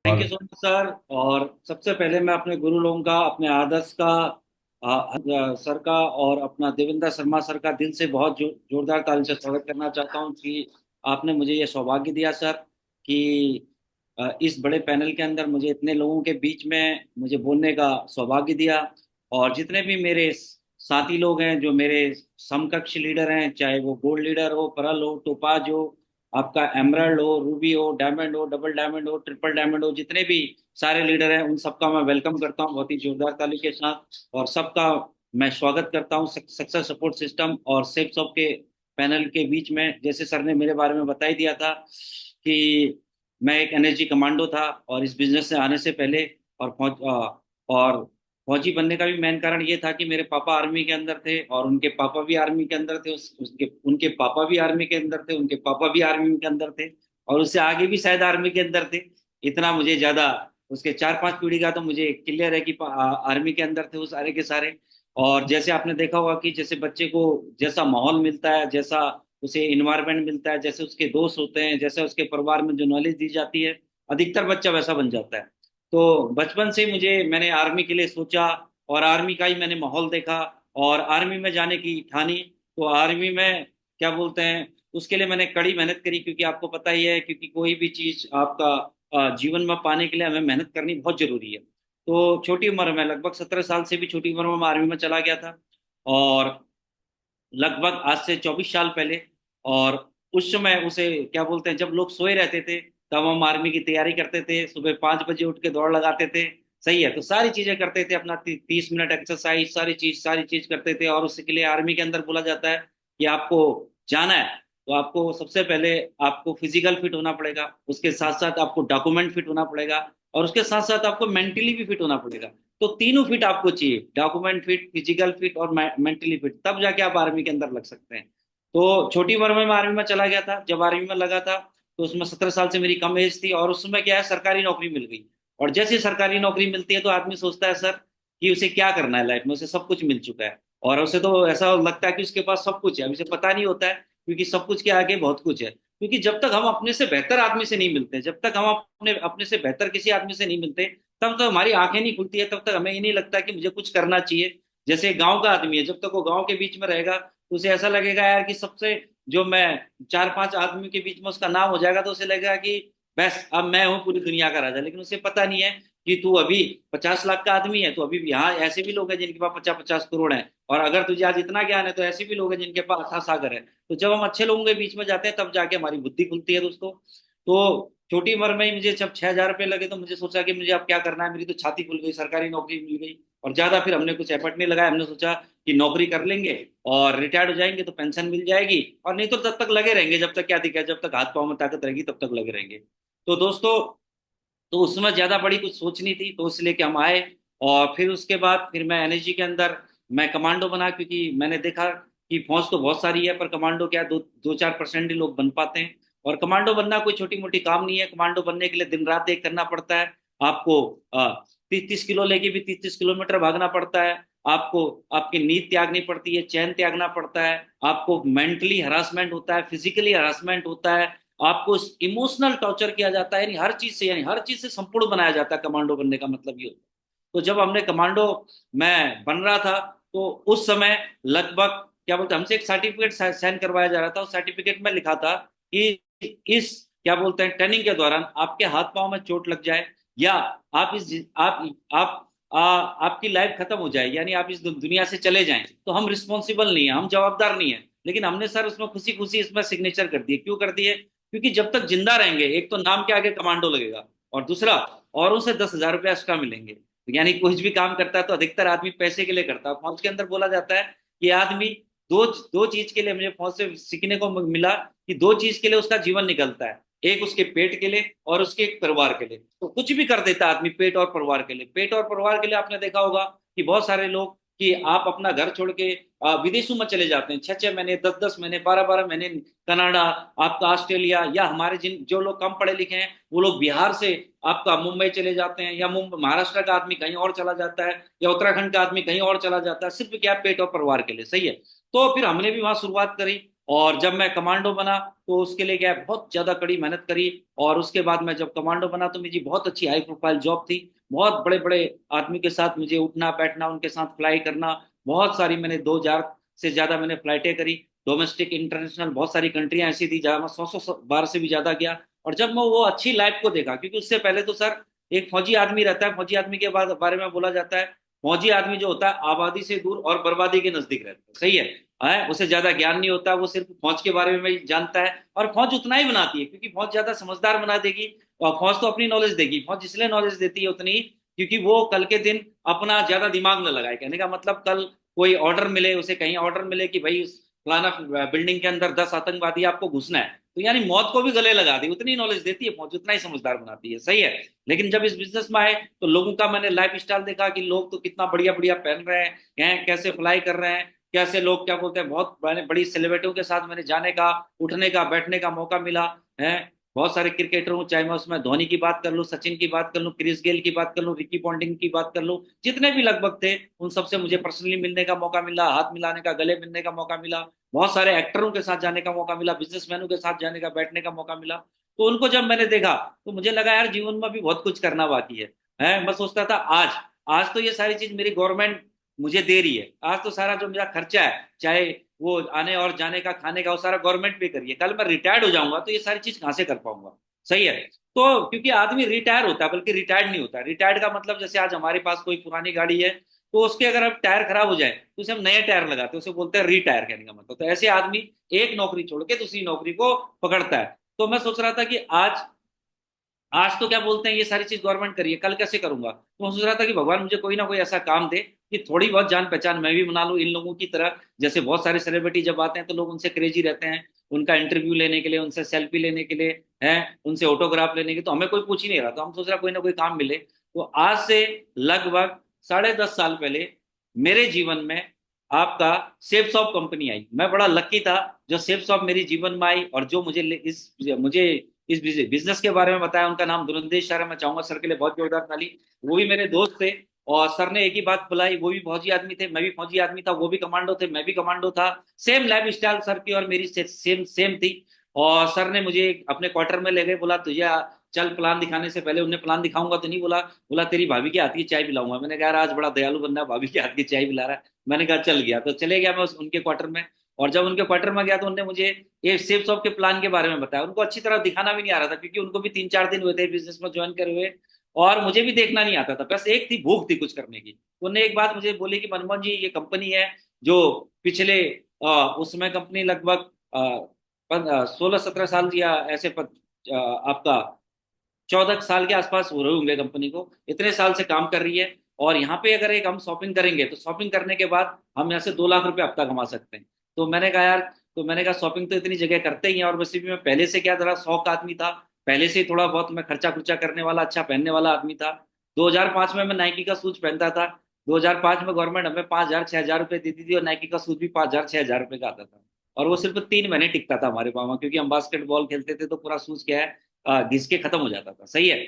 Thank you और so much sir. और सबसे पहले मैं अपने गुरु लोगों का, अपने आदर्श का, सर का और अपना देवेंद्र शर्मा सर का दिल से बहुत जोरदार ताली से स्वागत करना चाहता हूं कि आपने मुझे ये सौभाग्य दिया सर कि इस बड़े पैनल के अंदर मुझे इतने लोगों के बीच में मुझे बोलने का सौभाग्य दिया। और जितने भी मेरे साथी लोग हैं, जो मेरे समकक्ष लीडर हैं, चाहे वो गोल्ड लीडर हो, परल हो, टोपाज हो, आपका एमराल्ड हो, रूबी हो, डायमंड हो, डबल डायमंड हो, ट्रिपल डायमंड हो, जितने भी सारे लीडर हैं उन सबका मैं वेलकम करता हूं बहुत ही जोरदार ताली के साथ। और सबका मैं स्वागत करता हूं सक्सेस सपोर्ट सिस्टम और सेफ सॉफ्ट के पैनल के बीच में। जैसे सर ने मेरे बारे में बता ही दिया था कि मैं एक एनर्जी कमांडो था, और इस बिजनेस से आने से पहले और और फौजी बनने का भी मेन कारण ये था कि मेरे पापा आर्मी के अंदर थे और उनके पापा भी आर्मी के अंदर थे, उसके उनके पापा भी आर्मी के अंदर थे, उनके पापा भी आर्मी के अंदर थे, और उससे आगे भी शायद आर्मी के अंदर थे। इतना मुझे ज्यादा उसके 4-5 पीढ़ी का तो मुझे क्लियर है कि आर्मी के अंदर थे वो सारे के सारे। और जैसे आपने देखा होगा कि जैसे बच्चे को जैसा माहौल मिलता है, जैसा उसे इन्वायरमेंट मिलता है, जैसे उसके दोस्त होते हैं, जैसे उसके परिवार में जो नॉलेज दी जाती है, अधिकतर बच्चा वैसा बन जाता है। तो बचपन से मुझे मैंने आर्मी के लिए सोचा और आर्मी का ही मैंने माहौल देखा और आर्मी में जाने की ठानी। तो आर्मी में क्या बोलते हैं, उसके लिए मैंने कड़ी मेहनत करी, क्योंकि आपको पता ही है, क्योंकि कोई भी चीज आपका जीवन में पाने के लिए हमें मेहनत करनी बहुत जरूरी है। तो छोटी उम्र में, लगभग 17 साल से भी छोटी उम्र में मैं आर्मी में चला गया था। और लगभग आज से 24 साल पहले, और उस समय उसे क्या बोलते हैं, जब लोग सोए रहते थे तब हम आर्मी की तैयारी करते थे, सुबह 5 बजे उठ के दौड़ लगाते थे। सही है, तो सारी चीजें करते थे, अपना 30 मिनट एक्सरसाइज, सारी चीज करते थे। और उसके लिए आर्मी के अंदर बोला जाता है कि आपको जाना है तो आपको सबसे पहले आपको फिजिकल फिट होना पड़ेगा, उसके साथ साथ आपको डॉक्यूमेंट फिट होना पड़ेगा, और उसके साथ साथ आपको मेंटली भी फिट होना पड़ेगा। तो तीनों फिट आपको चाहिए, डॉक्यूमेंट फिट, फिजिकल फिट और मेंटली फिट, तब जाके आप आर्मी के अंदर लग सकते हैं। तो छोटी उम्र में मैं आर्मी में चला गया था। जब आर्मी में लगा था तो उसमें 17 साल से मेरी कम एज थी, और उस समय क्या है, सरकारी नौकरी मिल गई। और जैसे ही सरकारी नौकरी मिलती है तो आदमी सोचता है सर कि उसे क्या करना है लाइफ में, उसे सब कुछ मिल चुका है, और उसे तो ऐसा लगता है कि उसके पास सब कुछ है। अभी उसे पता नहीं होता है, क्योंकि सब कुछ के आगे बहुत कुछ है। क्योंकि जब तक हम अपने से बेहतर आदमी से नहीं मिलते, जब तक हम अपने अपने से बेहतर किसी आदमी से नहीं मिलते, तब तक हमारी आंखें नहीं खुलती है, तब तक हमें ये नहीं लगता कि मुझे कुछ करना चाहिए। जैसे गांव का आदमी है, जब तक वो गांव के बीच में रहेगा तो उसे ऐसा लगेगा यार कि सबसे, जो मैं 4-5 आदमी के बीच में उसका नाम हो जाएगा तो उसे लगेगा कि बस अब मैं हूँ पूरी दुनिया का राजा। लेकिन उसे पता नहीं है कि तू अभी 50 लाख का आदमी है, तो अभी भी यहाँ ऐसे भी लोग हैं जिनके पास 50-50 करोड़ हैं, और अगर तुझे आज इतना ज्ञान है तो ऐसे भी लोग हैं जिनके पास अथाह सागर है। तो जब हम अच्छे लोगों के बीच में जाते हैं तब जाके हमारी बुद्धि खुलती है दोस्तों। तो छोटी उम्र में ही मुझे जब 6,000 रुपये लगे तो मुझे सोचा कि मुझे अब क्या करना है, मेरी तो छाती खुल गई, सरकारी नौकरी मिल गई। और ज्यादा फिर हमने कुछ एफर्ट नहीं लगाया, हमने सोचा कि नौकरी कर लेंगे और रिटायर्ड हो जाएंगे तो पेंशन मिल जाएगी, और नहीं तो तब तक लगे रहेंगे, जब तक क्या दिक्कत, जब तक हाथ पांव में ताकत रहेगी तब तक लगे रहेंगे। तो दोस्तों, तो उस समय ज्यादा बड़ी कुछ सोच नहीं थी, तो इसलिए कि हम आए। और फिर उसके बाद फिर मैं एनएसजी के अंदर मैं कमांडो बना, क्योंकि मैंने देखा कि फौज तो बहुत सारी है पर कमांडो क्या, 2-4% ही लोग बन पाते हैं। और कमांडो बनना कोई छोटी मोटी काम नहीं है, कमांडो बनने के लिए दिन रात एक करना पड़ता है। आपको 30-30 किलो लेके भी 30-30 किलोमीटर भागना पड़ता है। आपको आपकी नींद त्यागनी पड़ती है, चैन त्यागना पड़ता है, आपको मेंटली हरासमेंट होता है, फिजिकली हरासमेंट होता है, आपको इमोशनल टॉर्चर किया जाता है, यानी हर चीज से संपूर्ण बनाया जाता है। कमांडो बनने का मतलब ये होता है। तो जब हमने कमांडो मैं बन रहा था तो उस समय लगभग क्या बोलते हैं, हमसे एक सर्टिफिकेट साइन करवाया जा रहा था। उस सर्टिफिकेट में लिखा था कि इस क्या बोलते हैं ट्रेनिंग के दौरान आपके हाथ पांव में चोट लग जाए, या आप इस आप आपकी लाइफ खत्म हो जाए, यानी आप इस दुनिया से चले जाएं, तो हम रिस्पॉन्सिबल नहीं है, हम जवाबदार नहीं है। लेकिन हमने सर उसमें खुशी खुशी इसमें सिग्नेचर कर दिए। क्यों कर दिए? क्योंकि जब तक जिंदा रहेंगे, एक तो नाम के आगे कमांडो लगेगा, और दूसरा और उनसे 10,000 रुपये एक्स्ट्रा मिलेंगे। यानी कुछ भी काम करता है तो अधिकतर आदमी पैसे के लिए करता है। फौज के अंदर बोला जाता है कि आदमी दो दो चीज के लिए, मुझे फौज से सीखने को मिला कि दो चीज के लिए उसका जीवन निकलता है, एक उसके पेट के लिए और उसके परिवार के लिए। तो कुछ भी कर देता है आदमी पेट और परिवार के लिए। पेट और परिवार के लिए आपने देखा होगा कि बहुत सारे लोग, कि आप अपना घर छोड़ के विदेशों में चले जाते हैं, 6-6 महीने, 10-10 महीने, 12-12 महीने कनाडा, आपका ऑस्ट्रेलिया, या हमारे जिन जो लोग कम पढ़े लिखे हैं वो लोग बिहार से आपका मुंबई चले जाते हैं, या मुंबई महाराष्ट्र का आदमी कहीं और चला जाता है, या उत्तराखंड का आदमी कहीं और चला जाता है, सिर्फ क्या पेट और परिवार के लिए। सही है। तो फिर हमने भी वहां शुरुआत करी। और जब मैं कमांडो बना तो उसके लिए क्या है, बहुत ज्यादा कड़ी मेहनत करी। और उसके बाद मैं जब कमांडो बना तो मेरी बहुत अच्छी हाई प्रोफाइल जॉब थी। बहुत बड़े बड़े आदमी के साथ मुझे उठना बैठना, उनके साथ फ्लाई करना। बहुत सारी मैंने 2,000 से ज्यादा मैंने फ्लाइटें करी। डोमेस्टिक इंटरनेशनल बहुत सारी कंट्रियां ऐसी थी जहां मैं 100 बार से भी ज्यादा गया। और जब मैं वो अच्छी लाइफ को देखा, क्योंकि उससे पहले तो सर एक फौजी आदमी रहता है, फौजी आदमी के बाद बारे में बोला जाता है, फौजी आदमी जो होता है आबादी से दूर और बर्बादी के नजदीक रहता है। सही है, उसे ज्यादा ज्ञान नहीं होता, वो सिर्फ फौज के बारे में ही जानता है। और फौज उतना ही बनाती है क्योंकि फौज ज्यादा समझदार बना देगी। और फौज तो अपनी नॉलेज देगी, फौज इसलिए नॉलेज देती है उतनी, क्योंकि वो कल के दिन अपना ज्यादा दिमाग न लगाए। कहने का मतलब, कल कोई ऑर्डर मिले उसे, कहीं ऑर्डर मिले कि भाई फलाना बिल्डिंग के अंदर 10 आतंकवादी आपको घुसना है, तो यानी मौत को भी गले लगा दी। उतनी नॉलेज देती है फौज, उतना ही समझदार बनाती है। सही है। लेकिन जब इस बिजनेस में आए तो लोगों का मैंने लाइफ स्टाइल देखा कि लोग तो कितना बढ़िया बढ़िया पहन रहे हैं, कैसे फ्लाई कर रहे हैं, कैसे लोग क्या बोलते हैं, बहुत मैंने बड़ी सेलिब्रिटियों के साथ मैंने जाने का, उठने का, बैठने का मौका मिला है। बहुत सारे क्रिकेटर हूँ, चाहे मैं उसमें धोनी की बात कर लूँ, सचिन की बात कर लूँ, क्रिस गेल की बात कर लूँ, रिकी पॉन्टिंग की बात कर लूँ, जितने भी लगभग थे उन सबसे मुझे पर्सनली मिलने का मौका मिला, हाथ मिलाने का, गले मिलने का मौका मिला। बहुत सारे एक्टरों के साथ जाने का मौका मिला, बिजनेसमैनों के साथ जाने का, बैठने का मौका मिला। तो उनको जब मैंने देखा तो मुझे लगा यार जीवन में भी बहुत कुछ करना बाकी है। मैं सोचता था आज आज तो ये सारी चीज मेरी गवर्नमेंट मुझे दे रही है। आज तो सारा जो मेरा खर्चा है, चाहे वो आने और जाने का, खाने का, वो सारा गवर्नमेंट पे करिए। कल मैं रिटायर्ड हो जाऊंगा तो ये सारी चीज कहाँ से कर पाऊंगा। सही है। तो क्योंकि आदमी रिटायर होता है, बल्कि रिटायर्ड नहीं होता। रिटायर्ड का मतलब, जैसे आज हमारे पास कोई पुरानी गाड़ी है तो उसके अगर अब टायर खराब हो जाए तो उसे हम नए टायर लगाते हैं, उसे बोलते हैं रिटायर। कहने का मतलब, तो ऐसे आदमी एक नौकरी छोड़ के दूसरी नौकरी को पकड़ता है। तो मैं सोच रहा था कि आज आज तो क्या बोलते हैं, ये सारी चीज गवर्नमेंट करिए, कल कैसे करूंगा। तो मैं सोच रहा था कि भगवान मुझे कोई ना कोई ऐसा काम दे कि थोड़ी बहुत जान पहचान मैं भी बना लूं इन लोगों की तरह। जैसे बहुत सारे सेलिब्रिटी जब आते हैं तो लोग उनसे क्रेजी रहते हैं, उनका इंटरव्यू लेने के लिए, उनसे सेल्फी लेने के लिए, है उनसे ऑटोग्राफ लेने के लिए। तो हमें कोई पूछ ही नहीं रहा, तो हम सोच रहा कोई ना कोई काम मिले। तो आज से लगभग 10.5 साल पहले मेरे जीवन में आपका सेफ शॉप कंपनी आई। मैं बड़ा लकी था जो सेफ शॉप मेरी जीवन में आई, और जो इस बिजनेस के बारे में बताया, उनका नाम धुरंधेश सर है। मैं चाहूंगा सर के लिए बहुत जोरदार ताली। वो भी मेरे दोस्त थे, और सर ने एक ही बात बुलाई, वो भी फौजी आदमी थे, मैं भी फौजी आदमी था, वो भी कमांडो थे, मैं भी कमांडो था। सेम लाइफ स्टाइल सर की और मेरी सेम सेम थी। और सर ने मुझे अपने क्वार्टर में ले गए, बोला तुझे चल प्लान दिखाने से पहले, उन्हें प्लान दिखाऊंगा तो नहीं, बोला बोला तेरी भाभी के हाथ की चाय पिलाऊंगा। मैंने कहा यार आज बड़ा दयालु बंदा है, भाभी के हाथ की चाय पिला रहा है। मैंने कहा चल गया, तो चले गया मैं उनके क्वार्टर में। और जब उनके क्वार्टर में गया तो उन्होंने मुझे ये सेफ शॉप के प्लान के बारे में बताया। उनको अच्छी तरह दिखाना भी नहीं आ रहा था, क्योंकि उनको भी 3-4 दिन हुए थे बिजनेस में ज्वाइन करे हुए। और मुझे भी देखना नहीं आता था, बस एक थी भूख थी कुछ करने की। उन्होंने एक बात मुझे बोली कि मनमोहन जी, ये कंपनी है जो पिछले उसमें कंपनी लगभग 16-17 साल या ऐसे आपका 14 साल के आसपास हो रहे होंगे कंपनी को, इतने साल से काम कर रही है। और यहाँ पे अगर एक हम शॉपिंग करेंगे तो शॉपिंग करने के बाद हम यहाँ से 2 लाख रुपए हफ्ता कमा सकते हैं। तो मैंने कहा यार, तो मैंने कहा शॉपिंग तो इतनी जगह करते ही हैं, और वैसे भी मैं पहले से क्या जरा शौक आदमी था, पहले से ही थोड़ा बहुत मैं खर्चा खुर्चा करने वाला, अच्छा पहनने वाला आदमी था। 2005 में मैं नाइकी का शूज पहनता था। 2005 में गवर्नमेंट हमें 5,000-6,000 रुपए देती थी, और नाइकी का शूज भी 5,000-6,000 रुपए का आता था। और वो सिर्फ 3 महीने टिकता था हमारे पास में, क्योंकि हम बास्केटबॉल खेलते थे तो पूरा शूज क्या है, घिस के खत्म हो जाता था। सही है।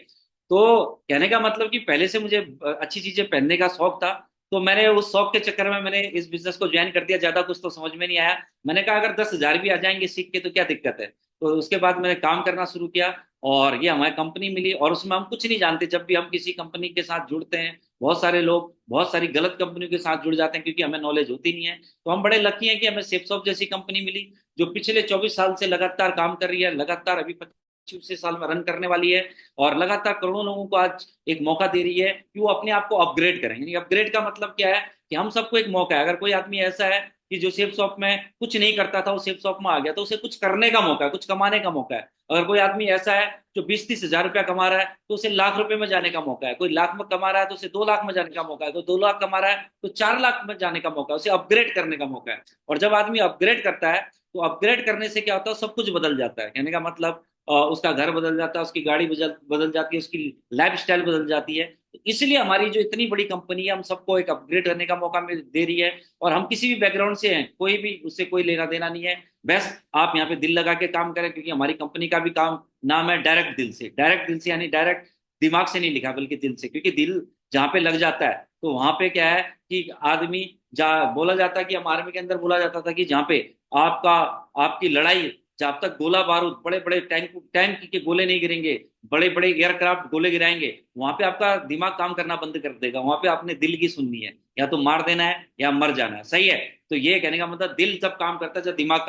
तो कहने का मतलब कि पहले से मुझे अच्छी चीजें पहनने का शौक था। तो मैंने उस शौक के चक्कर में मैंने इस बिजनेस को ज्वाइन कर दिया। ज्यादा कुछ तो समझ में नहीं आया। मैंने कहा अगर 10,000 भी आ जाएंगे सीख के तो क्या दिक्कत है। तो उसके बाद मैंने काम करना शुरू किया, और ये हमारी कंपनी मिली। और उसमें हम कुछ नहीं जानते, जब भी हम किसी कंपनी के साथ जुड़ते हैं, बहुत सारे लोग बहुत सारी गलत कंपनियों के साथ जुड़ जाते हैं, क्योंकि हमें नॉलेज होती नहीं है। तो हम बड़े लकी हैं कि हमें सेफसॉफ्ट जैसी कंपनी मिली, जो पिछले 24 साल से लगातार काम कर रही है, लगातार अभी 25 साल में रन करने वाली है। और लगातार करोड़ों लोगों को आज एक मौका दे रही है कि वो अपने आप को अपग्रेड करें। यानी अपग्रेड का मतलब क्या है, कि हम सबको एक मौका है। अगर कोई आदमी ऐसा है कि जो सेफ शॉप में कुछ नहीं करता था, वो सेफ शॉप में आ गया, तो उसे कुछ करने का मौका है, कुछ कमाने का मौका है। अगर कोई आदमी ऐसा है जो 20-30 हजार रुपया कमा रहा है, तो उसे लाख रुपए में जाने का मौका है। कोई लाख में कमा रहा है तो उसे 2 लाख में जाने का मौका है। कोई 2 लाख कमा रहा है तो 4 लाख में जाने का मौका है। उसे अपग्रेड करने का मौका है। और जब आदमी अपग्रेड करता है, तो अपग्रेड करने से क्या होता है, सब कुछ बदल जाता है। कहने का मतलब, उसका घर बदल जाता है, उसकी गाड़ी बदल बदल जाती है, उसकी लाइफ स्टाइल बदल जाती है। तो इसलिए हमारी जो इतनी बड़ी कंपनी है, हम सबको एक अपग्रेड करने का मौका दे रही है। और हम किसी भी बैकग्राउंड से हैं, कोई भी उससे कोई लेना देना नहीं है। बस आप यहाँ पे दिल लगा के काम करें, क्योंकि हमारी कंपनी का भी काम नाम है डायरेक्ट दिल से। डायरेक्ट दिल से यानी डायरेक्ट दिमाग से नहीं लिखा, बल्कि दिल से। क्योंकि दिल जहाँ पे लग जाता है तो वहां पे क्या है कि आदमी जहाँ बोला जाता कि हम आर्मी के अंदर बोला जाता था कि जहाँ पे आपका आपकी लड़ाई, जब तक गोला बारूद, बड़े बड़े टैंक टैंक के गोले नहीं गिरेंगे, बड़े बड़े एयरक्राफ्ट गोले गिराएंगे, वहां पे आपका दिमाग काम करना बंद कर देगा। वहां पे आपने दिल की सुननी है, या तो मार देना है या मर जाना है। सही है। तो ये कहने का मतलब दिल जब काम करता है, जब दिमाग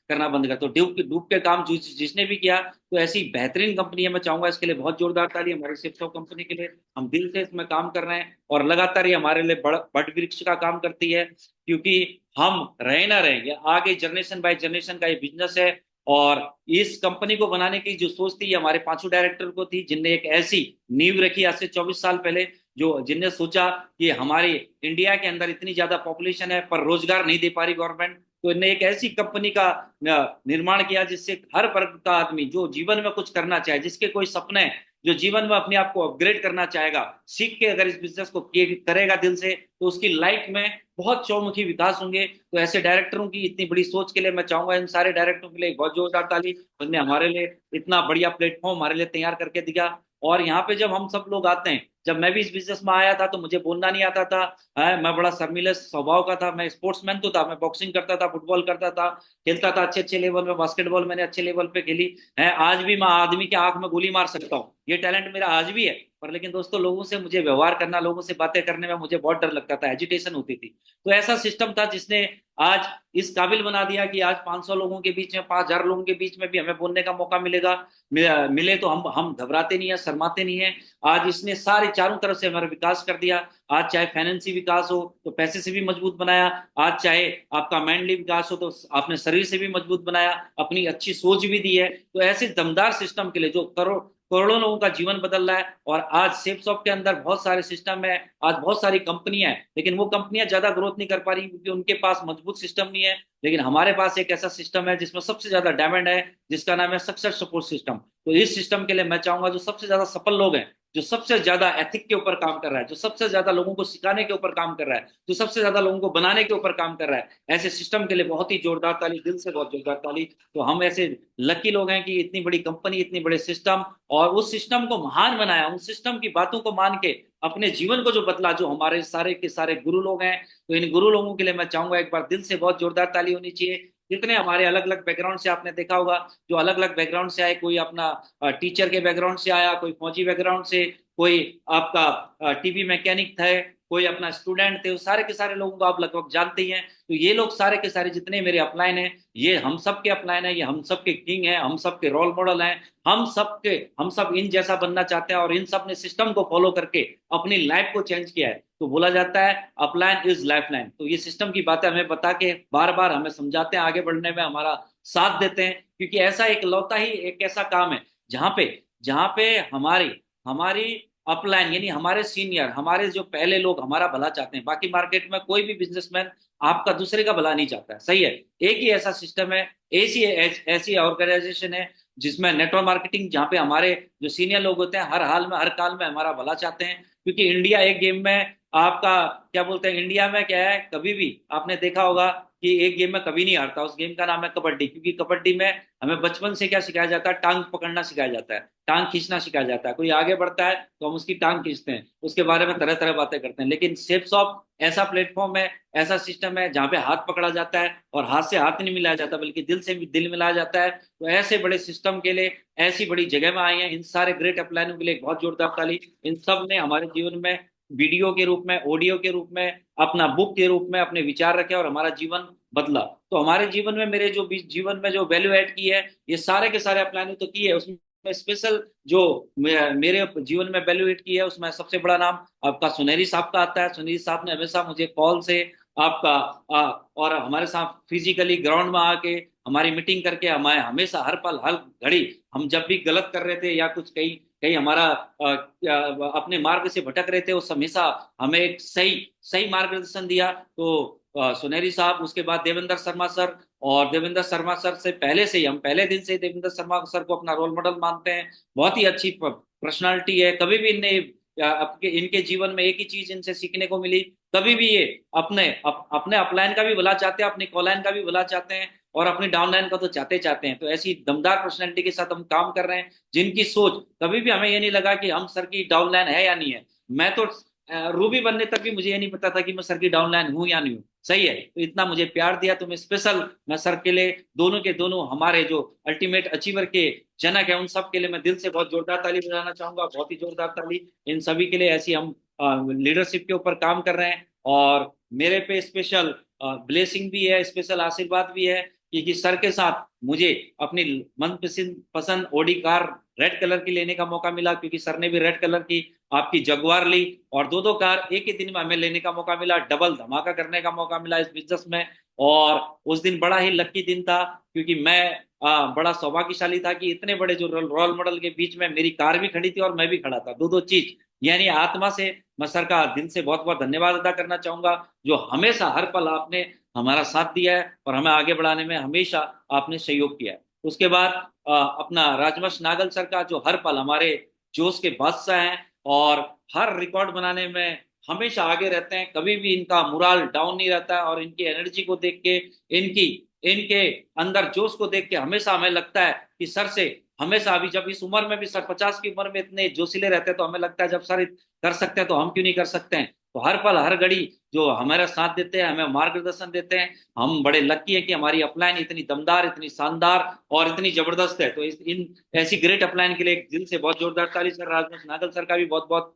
करना बंद करता, तो डूब डूब के काम जिसने भी किया, तो ऐसी बेहतरीन कंपनी है। मैं चाहूंगा इसके लिए बहुत जोरदार ताली हमारी शिपसॉफ्ट कंपनी के लिए। हम दिल से इसमें काम कर रहे हैं और लगातार ये हमारे लिए बड़ वृक्ष का काम करती है, क्योंकि हम रहे ना रहेंगे आगे, जनरेशन बाय जनरेशन का ये बिजनेस है। और इस कंपनी को बनाने की जो सोच थी, ये हमारे पांचों डायरेक्टर को थी, जिनने एक ऐसी नींव रखी आज से 24 साल पहले, जो जिनने सोचा कि हमारी इंडिया के अंदर इतनी ज्यादा पॉपुलेशन है पर रोजगार नहीं दे पा रही गवर्नमेंट, तो इन्हें एक ऐसी कंपनी का निर्माण किया जिससे हर वर्ग का आदमी जो जीवन में कुछ करना चाहे, जिसके कोई सपने हैं, जो जीवन में अपने आप को अपग्रेड करना चाहेगा, सीख के अगर इस बिजनेस को करेगा दिल से, तो उसकी लाइफ में बहुत चौमुखी विकास होंगे। तो ऐसे डायरेक्टरों की इतनी बड़ी सोच के लिए मैं चाहूंगा इन सारे डायरेक्टरों के लिए बहुत जोरदार ताली। उन्होंने हमारे लिए इतना बढ़िया प्लेटफॉर्म हमारे लिए तैयार करके दिया। और यहाँ पे जब हम सब लोग आते हैं, जब मैं भी इस बिजनेस में आया था तो मुझे बोलना नहीं आता था। मैं बड़ा शर्मीले स्वभाव का था। मैं स्पोर्ट्समैन तो था, मैं बॉक्सिंग करता था, फुटबॉल करता था, खेलता था अच्छे अच्छे लेवल में, बास्केटबॉल मैंने अच्छे लेवल पे खेली है। आज भी मैं आदमी के आंख में गोली मार सकता हूँ, ये टैलेंट मेरा आज भी है। पर लेकिन दोस्तों, लोगों से मुझे व्यवहार करना, लोगों से बातें करने में मुझे बहुत डर लगता था, एजिटेशन होती थी। तो ऐसा सिस्टम था जिसने आज इस काबिल बना दिया कि आज 500 लोगों के बीच में, 5000 लोगों के बीच में भी हमें बोलने का मौका मिलेगा। मिले तो हम घबराते नहीं है, शर्माते नहीं है। आज इसने सारे चारों तरफ से हमारा विकास कर दिया। आज चाहे फाइनेंशियल विकास हो तो पैसे से भी मजबूत बनाया, आज चाहे आपका मेंटली विकास हो तो आपने शरीर से भी मजबूत बनाया, अपनी अच्छी सोच भी दी है। तो ऐसे दमदार सिस्टम के लिए जो करोड़ों लोगों का जीवन बदल रहा है। और आज सेपसॉफ्ट के अंदर बहुत सारे सिस्टम है, आज बहुत सारी कंपनियां हैं, लेकिन वो कंपनियां ज्यादा ग्रोथ नहीं कर पा रही क्योंकि उनके पास मजबूत सिस्टम नहीं है। लेकिन हमारे पास एक ऐसा सिस्टम है जिसमें सबसे ज्यादा डायमंड है, जिसका नाम है सक्सेस सपोर्ट सिस्टम। तो इस सिस्टम के लिए मैं चाहूंगा, जो सबसे ज्यादा सफल लोग हैं, जो सबसे ज्यादा एथिक के ऊपर काम कर रहा है, जो सबसे ज्यादा लोगों को सिखाने के ऊपर काम कर रहा है, जो सबसे ज्यादा लोगों को बनाने के ऊपर काम कर रहा है, ऐसे सिस्टम के लिए बहुत ही जोरदार ताली, दिल से बहुत जोरदार ताली। तो हम ऐसे लकी लोग हैं कि इतनी बड़ी कंपनी, इतनी बड़े सिस्टम, और उस सिस्टम को महान बनाया, उस सिस्टम की बातों को मान के अपने जीवन को जो बदला, जो हमारे सारे के सारे गुरु लोग हैं। तो इन गुरु लोगों के लिए मैं चाहूंगा एक बार दिल से बहुत जोरदार ताली होनी चाहिए। जितने हमारे अलग अलग बैकग्राउंड से, आपने देखा होगा, जो अलग अलग बैकग्राउंड से आए, कोई अपना टीचर के बैकग्राउंड से आया, कोई फौजी बैकग्राउंड से, कोई आपका टीवी मैकेनिक थे, कोई अपना स्टूडेंट थे, वो सारे के सारे लोगों को आप लगभग जानते ही हैं। तो ये लोग सारे के सारे जितने मेरे अपलाइन हैं, ये हम सब के अपलाइन हैं, ये हम सब के किंग हैं, हम सब के रोल मॉडल हैं। हम सब इन जैसा बनना चाहते हैं, और इन सब ने सिस्टम को फॉलो करके अपनी लाइफ को चेंज किया है। तो बोला जाता है अपलाइन इज लाइफ लाइन। तो ये सिस्टम की बातें हमें बता के बार बार हमें समझाते हैं, आगे बढ़ने में हमारा साथ देते हैं, क्योंकि ऐसा एक लौता ही एक ऐसा काम है जहाँ पे हमारी हमारी अपलाइन, यानी हमारे सीनियर, हमारे जो पहले लोग हमारा भला चाहते हैं। बाकी मार्केट में कोई भी बिजनेसमैन आपका दूसरे का भला नहीं चाहता है, सही है। एक ही ऐसा सिस्टम है, ऐसी ऑर्गेनाइजेशन है जिसमें नेटवर्क मार्केटिंग, जहाँ पे हमारे जो सीनियर लोग होते हैं हर हाल में, हर काल में हमारा भला चाहते हैं। क्योंकि इंडिया एक गेम में आपका, क्या बोलते हैं, इंडिया में क्या है, कभी भी आपने देखा होगा कि एक गेम में कभी नहीं हारता। उस गेम का नाम है कबड्डी। क्योंकि कबड्डी में हमें बचपन से क्या सिखाया जाता है, टांग पकड़ना सिखाया जाता है, टांग खींचना सिखाया जाता है। कोई आगे बढ़ता है तो हम उसकी टांग खींचते हैं, उसके बारे में तरह तरह बातें करते हैं। लेकिन सेपसॉफ्ट ऐसा प्लेटफॉर्म है, ऐसा सिस्टम है जहाँ पे हाथ पकड़ा जाता है, और हाथ से हाथ नहीं मिलाया जाता बल्कि दिल से भी दिल मिलाया जाता है। तो ऐसे बड़े सिस्टम के लिए, ऐसी बड़ी जगह में आए हैं, इन सारे ग्रेट अपलाइनों के लिए एक बहुत जोरदार ताली। इन सब ने हमारे जीवन में वीडियो के रूप में, ऑडियो के रूप में, अपना बुक के रूप में अपने विचार रखे, और हमारा जीवन बदला। तो हमारे जीवन में, मेरे जो जीवन में जो वैल्यू ऐड की है, ये सारे के सारे अपलाइनों तो की है। उसमें स्पेशल जो मेरे जीवन में वैल्यू ऐड की है, उसमें सबसे बड़ा नाम आपका सुनहरी साहब का आता है। सुनहरी साहब ने हमेशा मुझे कॉल से आपका और हमारे साथ फिजिकली ग्राउंड में आके हमारी मीटिंग करके, हमारे हमेशा हर पल हर घड़ी, हम जब भी गलत कर रहे थे या कुछ कहीं कहीं हमारा अपने मार्ग से भटक रहे थे, उस हमेशा हमें एक सही सही मार्गदर्शन दिया। तो सुनहरी साहब, उसके बाद देवेंद्र शर्मा सर, और देवेंद्र शर्मा सर से पहले से ही, हम पहले दिन से ही देवेंद्र शर्मा सर को अपना रोल मॉडल मानते हैं। बहुत ही अच्छी पर्सनालिटी है। कभी भी इनने इनके जीवन में एक ही चीज इनसे सीखने को मिली, कभी भी ये अपने अपलाइन का भी भला चाहते हैं, अपने कॉलाइन का भी भला चाहते हैं, और अपनी डाउनलाइन का तो चाहते चाहते हैं। तो ऐसी दमदार पर्सनैलिटी के साथ हम काम कर रहे हैं, जिनकी सोच, कभी भी हमें ये नहीं लगा कि हम सर की डाउनलाइन है या नहीं है। मैं तो रूबी बनने तक भी मुझे ये नहीं पता था कि मैं सर की डाउनलाइन हूँ या नहीं हूँ। सही है, तो इतना मुझे प्यार दिया, तो मैं स्पेशल, मैं सर के लिए, दोनों के दोनों हमारे जो अल्टीमेट अचीवर के जनक है, उन सब के लिए मैं दिल से बहुत जोरदार ताली बजाना चाहूंगा, बहुत ही जोरदार ताली इन सभी के लिए। ऐसी हम लीडरशिप के ऊपर काम कर रहे हैं, और मेरे पे स्पेशल ब्लेसिंग भी है, स्पेशल आशीर्वाद भी है, क्योंकि सर के साथ मुझे अपनी मनपसंद पसंद ओडी कार रेड कलर की लेने का मौका मिला, क्योंकि सर ने भी रेड कलर की आपकी जगुआर ली, और दो दो कार एक ही दिन में हमें लेने का मौका मिला, डबल धमाका करने का मौका मिला इस बिजनेस में। और उस दिन बड़ा ही लकी दिन था, क्योंकि मैं बड़ा सौभाग्यशाली था कि इतने बड़े जो रोल मॉडल के बीच में मेरी कार भी खड़ी थी और मैं भी खड़ा था, दो दो चीज। यानी आत्मा से मैं सर का दिल से बहुत बहुत धन्यवाद अदा करना चाहूंगा, जो हमेशा हर पल आपने हमारा साथ दिया है और हमें आगे बढ़ाने में हमेशा आपने सहयोग किया है। उसके बाद अपना राजवंश नागल सर का, जो हर पल हमारे जोश के बादशाह हैं, और हर रिकॉर्ड बनाने में हमेशा आगे रहते हैं, कभी भी इनका मुराल डाउन नहीं रहता है, और इनकी एनर्जी को देख के, इनकी इनके अंदर जोश को देख के हमेशा हमें लगता है कि सर से हमेशा, अभी जब इस उम्र में भी सर 50 की उम्र में इतने जोशीले रहते हैं, तो हमें लगता है जब सर कर सकते हैं तो हम क्यों नहीं कर सकते हैं। तो हर पल हर घड़ी जो हमारा साथ देते हैं, हमें मार्गदर्शन देते हैं, हम बड़े लकी हैं कि हमारी अपलाइन इतनी दमदार, इतनी शानदार और इतनी जबरदस्त है। तो इन ऐसी ग्रेट अपलाइन के लिए एक दिल से बहुत जोरदार ताली सर, राजवंश नागल सर का भी बहुत बहुत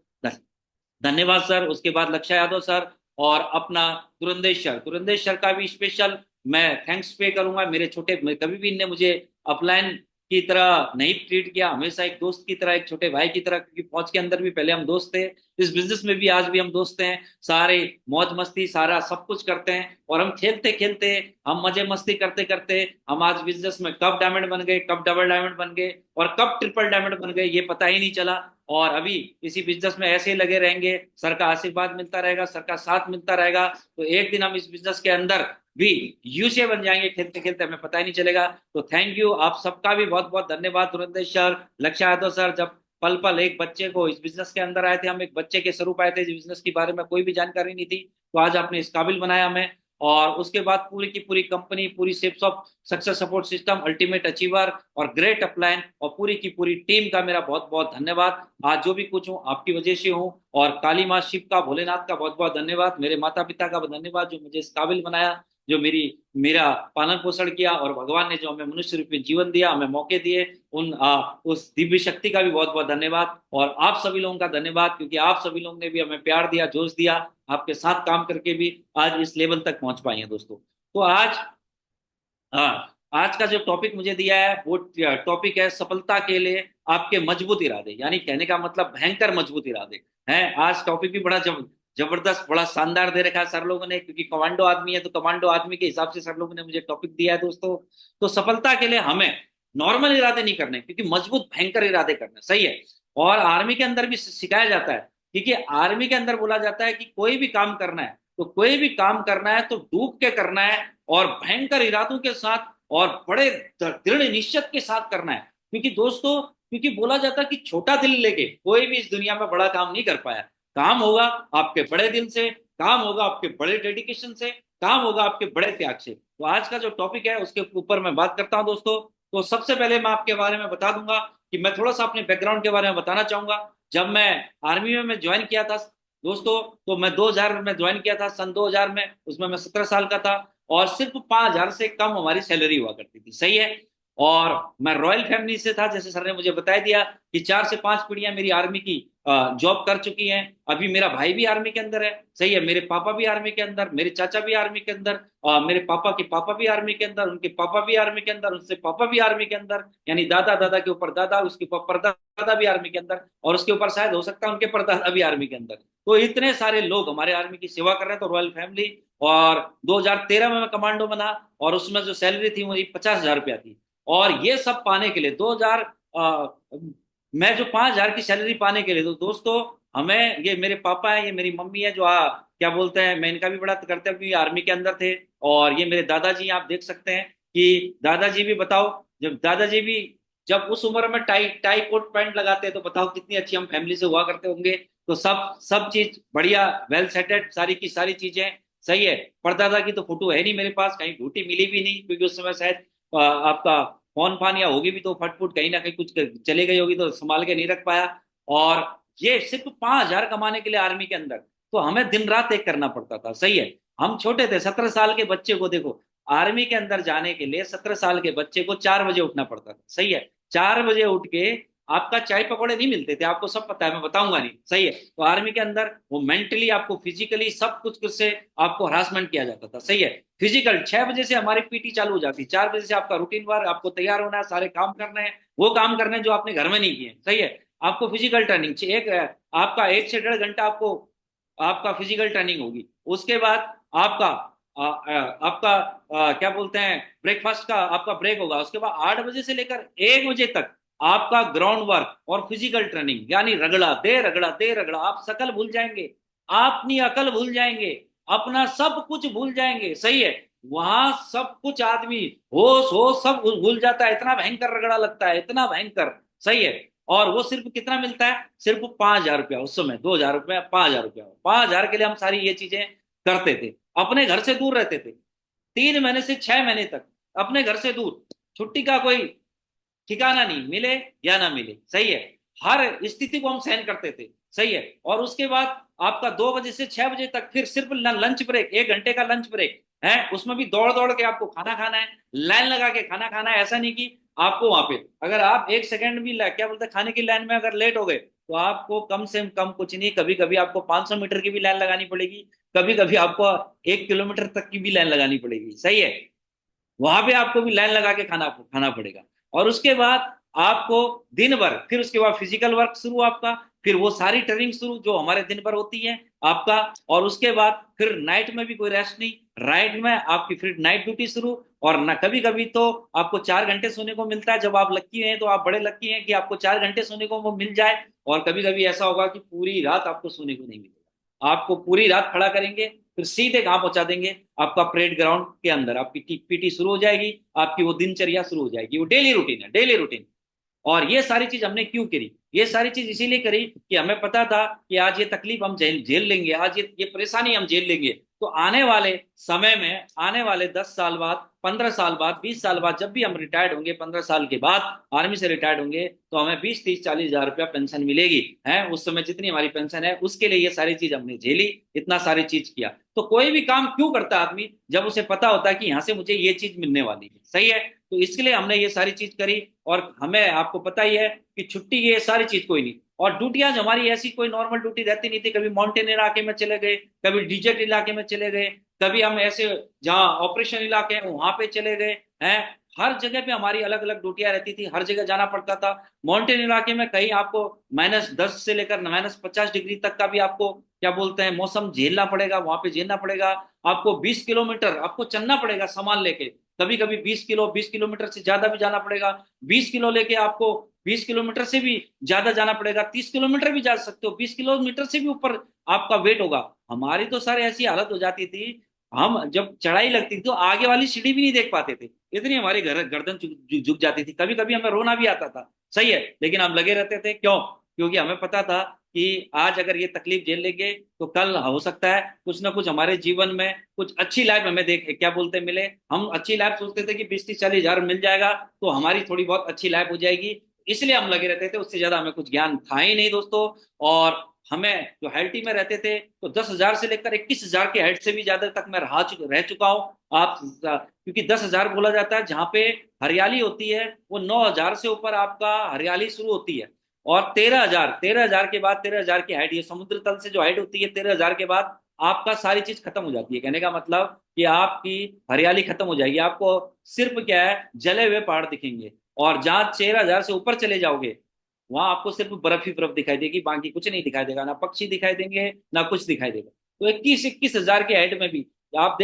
धन्यवाद सर। उसके बाद लक्षा यादव सर, और अपना तुरंदेश सर का भी स्पेशल मैं थैंक्स पे करूंगा। मेरे छोटे, कभी भी इनने मुझे अपलाइन की तरह नहीं ट्रीट किया, हमेशा एक दोस्त की तरह, एक छोटे भाई की तरह, क्योंकि फौज के अंदर भी पहले हम दोस्त थे, इस बिजनेस में भी आज भी हम दोस्त हैं। सारे मौज मस्ती सारा सब कुछ करते हैं, और हम खेलते खेलते, हम मजे मस्ती करते करते, हम आज बिजनेस में कब डायमंड बन गए, कब डबल डायमंड बन गए, और कब ट्रिपल डायमंड बन गए, ये पता ही नहीं चला। और अभी इसी बिजनेस में ऐसे ही लगे रहेंगे, सर का आशीर्वाद मिलता रहेगा, सर का साथ मिलता रहेगा, तो एक दिन हम इस बिजनेस के अंदर भी यूसे बन जाएंगे, खेलते खेलते, हमें पता ही नहीं चलेगा। तो थैंक यू, आप सबका भी बहुत बहुत धन्यवाद। धुरंधर सर, लक्ष्य यादव सर, जब पल पल एक बच्चे को इस बिजनेस के अंदर आए थे, हम एक बच्चे के स्वरूप आए थे, इस बिजनेस के बारे में कोई भी जानकारी नहीं थी, तो आज आपने इस काबिल बनाया हमें। और उसके बाद पूरी की पूरी कंपनी, पूरी ceps of success support system, ultimate achiever और ग्रेट अपलाइन और पूरी की पूरी टीम का मेरा बहुत बहुत धन्यवाद। आज जो भी कुछ हूँ आपकी वजह से हूँ, और काली माँ शिव का, भोलेनाथ का बहुत बहुत धन्यवाद, मेरे माता पिता का धन्यवाद जो मुझे इस काबिल बनाया, जो मेरा पालन पोषण किया, और भगवान ने जो हमें मनुष्य रूप में जीवन दिया, हमें मौके दिए, उस दिव्य शक्ति का भी बहुत बहुत धन्यवाद। और आप सभी लोगों का धन्यवाद, क्योंकि आप सभी लोगों ने भी हमें प्यार दिया, जोश दिया, आपके साथ काम करके भी आज इस लेवल तक पहुंच पाए हैं दोस्तों। तो आज, हाँ, आज का जो टॉपिक मुझे दिया है वो टॉपिक है सफलता के लिए आपके मजबूत इरादे, यानी कहने का मतलब भयंकर मजबूत इरादे हैं। आज टॉपिक भी बड़ा जबरदस्त, बड़ा शानदार दे रखा है सर लोगों ने, क्योंकि कमांडो आदमी है, तो कमांडो आदमी के हिसाब से सर लोगों ने मुझे टॉपिक दिया है दोस्तों। तो सफलता के लिए हमें नॉर्मल इरादे नहीं करने, क्योंकि मजबूत भयंकर इरादे करने, सही है। और आर्मी के अंदर भी सिखाया जाता है, क्योंकि आर्मी के अंदर बोला जाता है कि कोई भी काम करना है, तो कोई भी काम करना है तो डूब के करना है, और भयंकर इरादों के साथ, और बड़े दृढ़ निश्चय के साथ करना है। क्योंकि दोस्तों, क्योंकि बोला जाता है कि छोटा दिल लेके कोई भी इस दुनिया में बड़ा काम नहीं कर पाया। काम होगा आपके बड़े दिल से, काम होगा आपके बड़े डेडिकेशन से, काम होगा आपके बड़े त्याग से। तो आज का जो टॉपिक है उसके ऊपर मैं बात करता हूं दोस्तों। तो सबसे पहले मैं आपके बारे में बता दूंगा कि मैं थोड़ा सा अपने बैकग्राउंड के बारे में बताना चाहूंगा। जब मैं आर्मी में मैं ज्वाइन किया था दोस्तों, तो मैं 2000 में ज्वाइन किया था, सन 2000 में, उसमें मैं 17 साल का था, और सिर्फ 5,000 से कम हमारी सैलरी हुआ करती थी, सही है। और मैं रॉयल फैमिली से था, जैसे सर ने मुझे बता दिया कि 4 से 5 पीढ़ियां मेरी आर्मी की जॉब कर चुकी हैं। अभी मेरा भाई भी आर्मी के अंदर है, सही है, मेरे पापा भी आर्मी के अंदर, मेरे चाचा भी आर्मी के अंदर, मेरे पापा के पापा भी आर्मी के अंदर, उनके पापा भी आर्मी के अंदर, उनसे पापा भी आर्मी के अंदर, यानी दादा दादा के ऊपर दादा, उसके ऊपर परदादा भी आर्मी के अंदर, और उसके ऊपर शायद हो सकता है उनके परदादा भी आर्मी के अंदर। तो इतने सारे लोग हमारे आर्मी की सेवा कर रहे हैं, तो रॉयल फैमिली। और 2013 में मैं कमांडो बना, और उसमें जो सैलरी थी वो 50,000 रुपया थी। और ये सब पाने के लिए 2000, मैं जो 5,000 की सैलरी पाने के लिए, तो दोस्तों, हमें, ये मेरे पापा है, ये मेरी मम्मी है, जो क्या बोलते हैं, मैं इनका भी बड़ा करते हैं क्योंकि आर्मी के अंदर थे। और ये मेरे दादाजी, आप देख सकते हैं कि दादाजी भी, बताओ, जब दादाजी भी जब उस उम्र में टाई टाई कोट पैंट लगाते हैं, तो बताओ कितनी अच्छी हम फैमिली से हुआ करते होंगे। तो सब सब चीज बढ़िया, वेल सेटेड, सारी की सारी चीजें, सही है। परदादा की तो फोटो है नहीं मेरे पास, कहीं ढूंढी मिली भी नहीं, क्योंकि उस समय शायद आपका फोन फान या होगी भी तो फटफुट कहीं ना कहीं कुछ चली गई होगी, तो संभाल के नहीं रख पाया। और ये सिर्फ 5,000 कमाने के लिए आर्मी के अंदर, तो हमें दिन रात एक करना पड़ता था। सही है, हम छोटे थे, 17 साल के बच्चे को देखो, आर्मी के अंदर जाने के लिए 17 साल के बच्चे को 4 बजे उठना पड़ता था। सही है, 4 बजे उठ के आपका चाय पकौड़े नहीं मिलते थे, आपको सब पता है, मैं बताऊंगा नहीं। सही है, तो आर्मी के अंदर वो मेंटली आपको, फिजिकली सब कुछ से आपको हरासमेंट किया जाता था। सही है, फिजिकल 6 बजे से हमारी पीटी चालू हो जाती, 4 बजे से आपका रूटीन वर्क, आपको तैयार होना है, सारे काम करने हैं, वो काम करने हैं जो आपने घर में नहीं किए। सही है, आपको फिजिकल ट्रेनिंग एक, आपका 1 से 1.5 घंटा आपको आपका फिजिकल ट्रेनिंग होगी। उसके बाद आपका आपका क्या बोलते हैं, ब्रेकफास्ट का आपका ब्रेक होगा। उसके बाद 8 बजे से लेकर 1 बजे तक आपका ग्राउंड वर्क और फिजिकल ट्रेनिंग, यानी रगड़ा दे रगड़ा दे रगड़ा, आप शकल भूल जाएंगे, अपनी अकल भूल जाएंगे, अपना सब कुछ भूल जाएंगे। सही है, वहां सब कुछ आदमी होश होश सब भूल जाता है, इतना भयंकर रगड़ा लगता है, इतना भयंकर। सही है, और वो सिर्फ कितना मिलता है, सिर्फ 5,000 रुपया। उस समय 2,000 रुपया, 5,000 रुपया, 5,000 के लिए हम सारी ये चीजें करते थे। अपने घर से दूर रहते थे, 3 महीने से 6 महीने तक अपने घर से दूर, छुट्टी का कोई ठिकाना नहीं, मिले या ना मिले। सही है, हर स्थिति को हम सहन करते थे। सही है, और उसके बाद आपका 2 बजे से 6 बजे तक फिर सिर्फ लंच ब्रेक, 1 घंटे का लंच ब्रेक है, उसमें भी दौड़ दौड़ के आपको खाना खाना है, लाइन लगा के खाना खाना है। ऐसा नहीं कि आपको वहां पे अगर आप 1 सेकंड भी क्या बोलते हैं, खाने की लाइन में अगर लेट हो गए तो आपको कम से कम कुछ नहीं, कभी कभी आपको 500 मीटर की भी लाइन लगानी पड़ेगी, कभी कभी आपको 1 किलोमीटर तक की भी लाइन लगानी पड़ेगी। सही है, वहां पे आपको भी लाइन लगा के खाना खाना पड़ेगा। और उसके बाद आपको दिन भर, फिर उसके बाद फिजिकल वर्क शुरू आपका, फिर वो सारी ट्रेनिंग शुरू जो हमारे दिन भर होती है आपका। और उसके बाद फिर नाइट में भी कोई रेस्ट नहीं, नाइट में आपकी फिर नाइट ड्यूटी शुरू। और ना कभी कभी तो आपको 4 घंटे सोने को मिलता है, जब आप लक्की हैं तो आप बड़े लक्की हैं कि आपको 4 घंटे सोने को वो मिल जाए। और कभी कभी ऐसा होगा कि पूरी रात आपको सोने को नहीं मिलेगा, आपको पूरी रात खड़ा करेंगे, फिर सीधे कहाँ पहुंचा देंगे, आपका परेड ग्राउंड के अंदर आपकी पीटी शुरू हो जाएगी, आपकी वो दिनचर्या शुरू हो जाएगी, वो डेली रूटीन है, डेली रूटीन। और ये सारी चीज हमने क्यों करी, ये सारी चीज इसीलिए करी कि हमें पता था कि आज ये तकलीफ हम झेल झेल लेंगे, आज ये परेशानी हम झेल लेंगे, तो आने वाले समय में, आने वाले 10 साल बाद, 15 साल बाद, 20 साल बाद, जब भी हम रिटायर्ड होंगे, 15 साल के बाद आर्मी से रिटायर्ड होंगे, तो हमें 20, 30, 40 हजार रुपया पेंशन मिलेगी। है, उस समय जितनी हमारी पेंशन है उसके लिए ये सारी चीज हमने झेली, इतना सारी चीज किया। तो कोई भी काम क्यों करता है आदमी, जब उसे पता होता है कि यहाँ से मुझे ये चीज मिलने वाली है। सही है, तो इसके लिए हमने ये सारी चीज करी। और हमें, आपको पता ही है कि छुट्टी ये सारी चीज कोई नहीं, और ड्यूटियां हमारी ऐसी कोई नॉर्मल ड्यूटी रहती नहीं थी, कभी माउंटेन इलाके में चले गए, कभी डिजर्ट इलाके में चले गए, कभी हम ऐसे जहाँ ऑपरेशन इलाके हैं वहां पे चले गए हैं। हर जगह पे हमारी अलग अलग ड्यूटियां रहती थी, हर जगह जाना पड़ता था। माउंटेन इलाके में कहीं आपको -10 से लेकर -50 डिग्री तक का भी आपको क्या बोलते हैं मौसम झेलना पड़ेगा, वहां पे झेलना पड़ेगा। आपको 20 किलोमीटर आपको चलना पड़ेगा सामान लेके, कभी कभी 20 किलो, 20 किलोमीटर से ज्यादा भी जाना पड़ेगा, 20 किलो लेके आपको 20 किलोमीटर से भी ज्यादा जाना पड़ेगा, 30 किलोमीटर भी जा सकते हो, 20 किलोमीटर से भी ऊपर आपका वेट होगा। हमारी तो सर ऐसी हालत हो जाती थी, हम जब चढ़ाई लगती थी तो आगे वाली सीढ़ी भी नहीं देख पाते थे, इतनी हमारी गर्दन झुक जाती थी, कभी कभी हमें रोना भी आता था। सही है, लेकिन हम लगे रहते थे, क्यों? क्योंकि हमें पता था कि आज अगर ये तकलीफ झेल लेंगे तो कल हो सकता है कुछ ना कुछ हमारे जीवन में कुछ अच्छी लाइफ हमें देख क्या बोलते मिले। हम अच्छी लाइफ सोचते थे कि 20, 30, 40 हजार मिल जाएगा तो हमारी थोड़ी बहुत अच्छी लाइफ हो जाएगी, इसलिए हम लगे रहते थे, उससे ज्यादा हमें कुछ ज्ञान था ही नहीं दोस्तों। और हमें जो हेल्टी में रहते थे तो 10,000 से लेकर 21,000 के हेड से भी ज्यादा तक मैं रह चुका हूँ। आप, क्योंकि 10,000 बोला जाता है जहाँ पे हरियाली होती है, वो 9,000 से ऊपर आपका हरियाली शुरू होती है। और 13,000, 13,000 के बाद, 13,000 की हाइट, ये समुद्र तल से जो हाइट होती है, 13,000 के बाद आपका सारी चीज खत्म हो जाती है। कहने का मतलब कि आपकी हरियाली खत्म हो जाएगी, आपको सिर्फ क्या है, जले हुए पहाड़ दिखेंगे। और जहां 13,000 से ऊपर चले जाओगे वहां आपको सिर्फ बर्फ ही बर्फ दिखाई देगी, बाकी कुछ नहीं दिखाई देगा, ना पक्षी दिखाई देंगे ना कुछ दिखाई देगा। तो 21, 21 हजार के हाइट में भी आप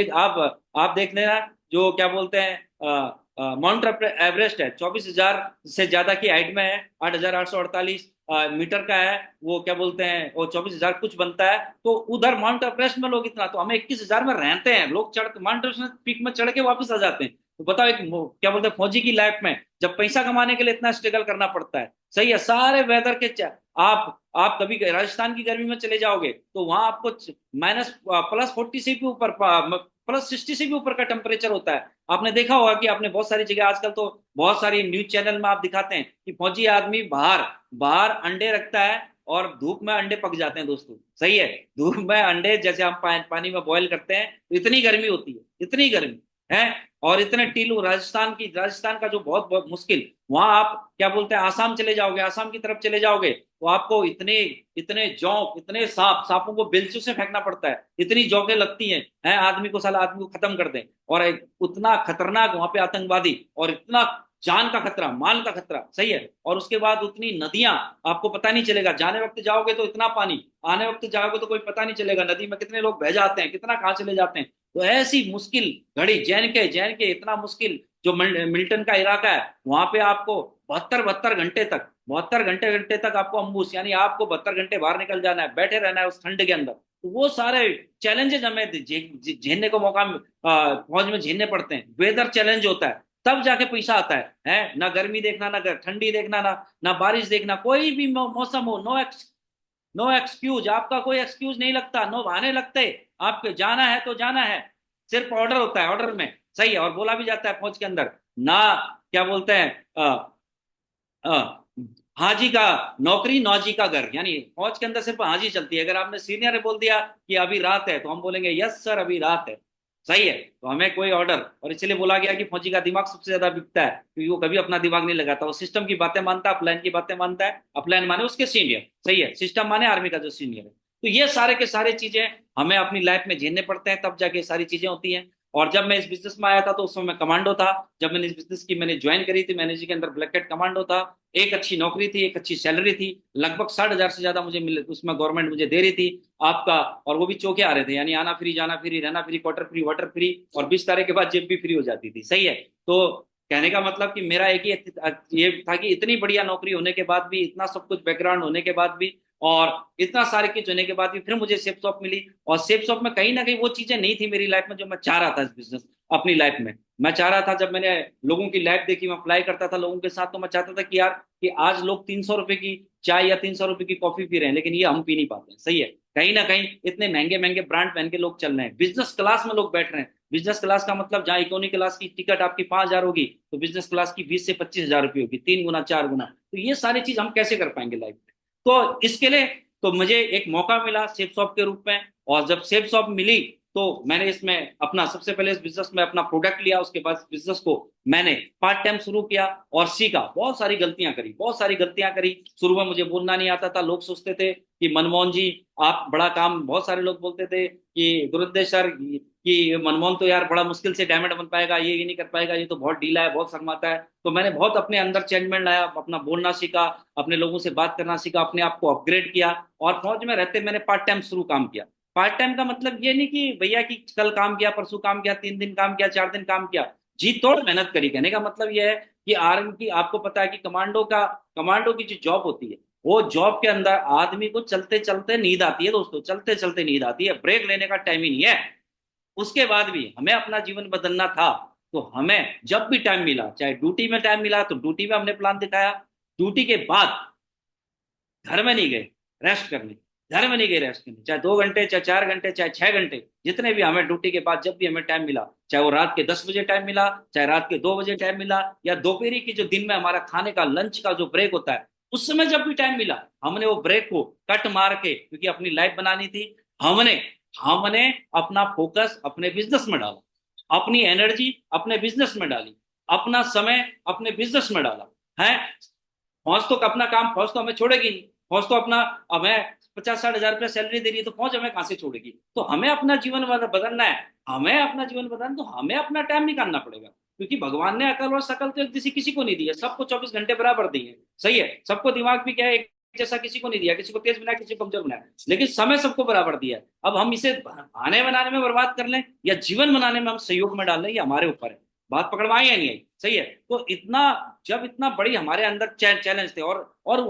देख लेना, जो क्या बोलते हैं माउंट एवरेस्ट है, 24,000 से ज्यादा की हाइट में है, 8,848 मीटर का है, वो क्या बोलते हैं, वो 24,000 कुछ बनता है। तो उधर माउंट एवरेस्ट में लोग इतना, तो हमें 21,000 में रहते हैं लोग, चढ़ माउंट एवरेस्ट पीक में चढ़ के वापस आ जाते हैं। तो बताओ, एक क्या बोलते हैं फौजी की लाइफ में जब पैसा कमाने के लिए इतना स्ट्रगल करना पड़ता है। सही है, सारे वेदर के आप कभी राजस्थान की गर्मी में चले जाओगे तो वहां आपको -+40 से भी ऊपर +60 से भी ऊपर का टेम्परेचर होता है। आपने देखा होगा कि आपने बहुत सारी जगह आजकल तो बहुत सारी न्यूज चैनल में आप दिखाते हैं कि फौजी आदमी बाहर बाहर अंडे रखता है और धूप में अंडे पक जाते हैं दोस्तों। सही है, धूप में अंडे जैसे हम पानी में बॉयल करते हैं तो इतनी गर्मी होती है, इतनी गर्मी है। और इतने टीलू, राजस्थान का जो बहुत बहुत मुश्किल, वहां आप क्या बोलते हैं, आसाम चले जाओगे, आसाम की तरफ चले जाओगे तो आपको इतने इतने जौंक, इतने सांपों को बेलचों से फेंकना पड़ता है, इतनी जौकें लगती हैं आदमी को, साला आदमी को खत्म कर दें। और उतना खतरनाक वहां पे आतंकवादी, और इतना जान का खतरा, माल का खतरा। सही है। और उसके बाद उतनी नदियां, आपको पता नहीं चलेगा, जाने वक्त जाओगे तो इतना पानी, आने वक्त जाओगे तो कोई पता नहीं चलेगा नदी में कितने लोग बह जाते हैं, कितना कहाँ चले जाते हैं। तो ऐसी मुश्किल घड़ी, जैन के इतना मुश्किल जो मिल्टन का इलाका है, वहां पे आपको 72 घंटे तक आपको अम्बूस, यानी आपको 72 घंटे बाहर निकल जाना है, बैठे रहना है उस ठंड के अंदर। तो वो सारे चैलेंजेस हमें झेलने को मौका फौज में झेलने पड़ते हैं। वेदर चैलेंज होता है, तब जाके पैसा आता है ना गर्मी देखना, ना ठंडी देखना, ना बारिश देखना, कोई भी मौसम हो, नो एक्सक्यूज, आपका कोई एक्सक्यूज नहीं लगता, नो बहाने लगते। आपके जाना है तो जाना है, सिर्फ ऑर्डर होता है, ऑर्डर में। सही है। और बोला भी जाता है फौज के अंदर ना, क्या बोलते हैं, अ, हाजी का नौकरी, नौजी का घर, यानी फौज के अंदर सिर्फ हाजी चलती है। अगर आपने सीनियर ने बोल दिया कि अभी रात है तो हम बोलेंगे यस सर अभी रात है। सही है। तो हमें कोई ऑर्डर, और इसलिए बोला गया कि फौजी का दिमाग सबसे ज्यादा बिकता है, क्योंकि वो कभी अपना दिमाग नहीं लगाता, वो सिस्टम की बातें मानता है, प्लान की बातें मानता है। प्लान माने उसके सीनियर, सही है, सिस्टम माने आर्मी का जो सीनियर है। तो ये सारे के सारे चीजें हमें अपनी लाइफ में झेलने पड़ते हैं, तब जाके सारी चीजें होती हैं। और जब मैं इस बिजनेस में आया था तो उस समय मैं कमांडो था। जब मैंने इस बिजनेस की मैंने ज्वाइन करी थी, मैनेजर के अंदर ब्लैक कैट कमांडो था। एक अच्छी नौकरी थी, एक अच्छी सैलरी थी, लगभग 60,000 से ज्यादा मुझे मिले, उसमें गवर्नमेंट मुझे दे रही थी आपका। और वो भी चौके आ रहे थे, यानी आना फ्री, जाना फ्री, रहना free, quarter free, water free, और 20 तारीख के बाद जेब भी फ्री हो जाती थी। सही है। तो कहने का मतलब कि मेरा एक ही ये था कि इतनी बढ़िया नौकरी होने के बाद भी, इतना सब कुछ बैकग्राउंड होने के बाद भी, और इतना सारे कुछ होने के बाद भी फिर मुझे सेफ शॉप मिली। और सेफ शॉप में कहीं ना कहीं वो चीजें नहीं थी मेरी लाइफ में जो मैं चाह रहा था इस बिजनेस, अपनी लाइफ में मैं चाह रहा था। जब मैंने लोगों की लाइफ देखी, मैं फ्लाई करता था लोगों के साथ, तो मैं चाहता था कि यार, कि आज लोग 300 रुपए की चाय या 300 रुपए की कॉफी पी रहे हैं, लेकिन ये हम पी नहीं पाते हैं। सही है। कहीं ना कहीं इतने महंगे महंगे ब्रांड पहन के लोग चल रहे हैं, बिजनेस क्लास में लोग बैठ रहे हैं। बिजनेस क्लास का मतलब, जहाँ इकोनॉमी क्लास की टिकट आपकी 5,000 होगी, तो बिजनेस क्लास की 20 से 25 हजार रुपये होगी, 3 गुना 4 गुना। तो ये सारी चीज हम कैसे कर पाएंगे लाइफ में? तो इसके लिए तो मुझे एक मौका मिला सेफ शॉप के रूप में। और जब सेफ शॉप मिली तो मैंने इसमें अपना, सबसे पहले इस बिजनेस में अपना प्रोडक्ट लिया, उसके बाद बिजनेस को मैंने पार्ट टाइम शुरू किया और सीखा। बहुत सारी गलतियां करी, बहुत सारी गलतियां करी। शुरू में मुझे बोलना नहीं आता था, लोग सोचते थे कि मनमोहन जी आप बड़ा काम, बहुत सारे लोग बोलते थे कि गुरुदेव सर कि मनमोहन तो यार बड़ा मुश्किल से डायमंड बन पाएगा, ये नहीं कर पाएगा, ये तो बहुत ढीला है, बहुत शर्माता है। तो मैंने बहुत अपने अंदर चेंजमेंट लाया, अपना बोलना सीखा, अपने लोगों से बात करना सीखा, अपने आप को अपग्रेड किया। और फौज में रहते मैंने पार्ट टाइम शुरू काम किया। पार्ट टाइम का मतलब ये नहीं कि भैया कि कल काम किया, परसों काम किया, 3 दिन काम किया, 4 दिन काम किया, जी तोड़ मेहनत करी। कहने का मतलब यह है कि आर्मी की, आपको पता है कि कमांडो की जो जॉब होती है, वो जॉब के अंदर आदमी को चलते चलते नींद आती है दोस्तों, चलते चलते नींद आती है, ब्रेक लेने का टाइम ही नहीं है। उसके बाद भी हमें अपना जीवन बदलना था, तो हमें जब भी टाइम मिला, चाहे ड्यूटी में टाइम मिला तो ड्यूटी में हमने प्लान दिखाया, ड्यूटी के बाद घर में नहीं गए रेस्ट करने, घर में नहीं गए रेस्ट करने, चाहे 2 घंटे, चाहे 4 घंटे, चाहे 6 घंटे, जितने भी हमें ड्यूटी के बाद जब भी हमें टाइम मिला, चाहे वो रात के 10 बजे टाइम मिला, चाहे रात के 2 बजे टाइम मिला, या दोपहरी की जो दिन में हमारा खाने का लंच का जो ब्रेक होता है, उस समय जब भी टाइम मिला, हमने वो ब्रेक को कट मार के, क्योंकि अपनी लाइफ बनानी थी, हमने हमने अपना फोकस अपने बिजनेस में डाला, अपनी एनर्जी अपने बिजनेस में डाली, अपना समय अपने बिजनेस में डाला है। फौज तो अपना काम, फौज तो हमें छोड़ेगी नहीं, फौज तो अपना, हमें 50-60 हजार रुपया सैलरी दे रही है, तो फौज हमें कहाँ से छोड़ेगी? तो हमें अपना जीवन बदलना है, हमें अपना जीवन बदलना, तो हमें अपना टाइम निकालना पड़ेगा। क्योंकि भगवान ने अकल और शकल तो किसी को नहीं दी है, सबको 24 घंटे बराबर दी है। सही है। सबको दिमाग भी क्या है, एक जैसा किसी को नहीं दिया, किसी को तेज बनाया, किसी को कमजोर बनाया, लेकिन समय सबको बराबर दिया है। अब हम इसे आने बनाने में बर्बाद कर लें या जीवन बनाने में हम सहयोग में डाल लें, ये हमारे ऊपर है। बात पकड़ में आई या नहीं आई? सही है। तो इतना, जब इतना बड़ी हमारे अंदर चैलेंज थे, और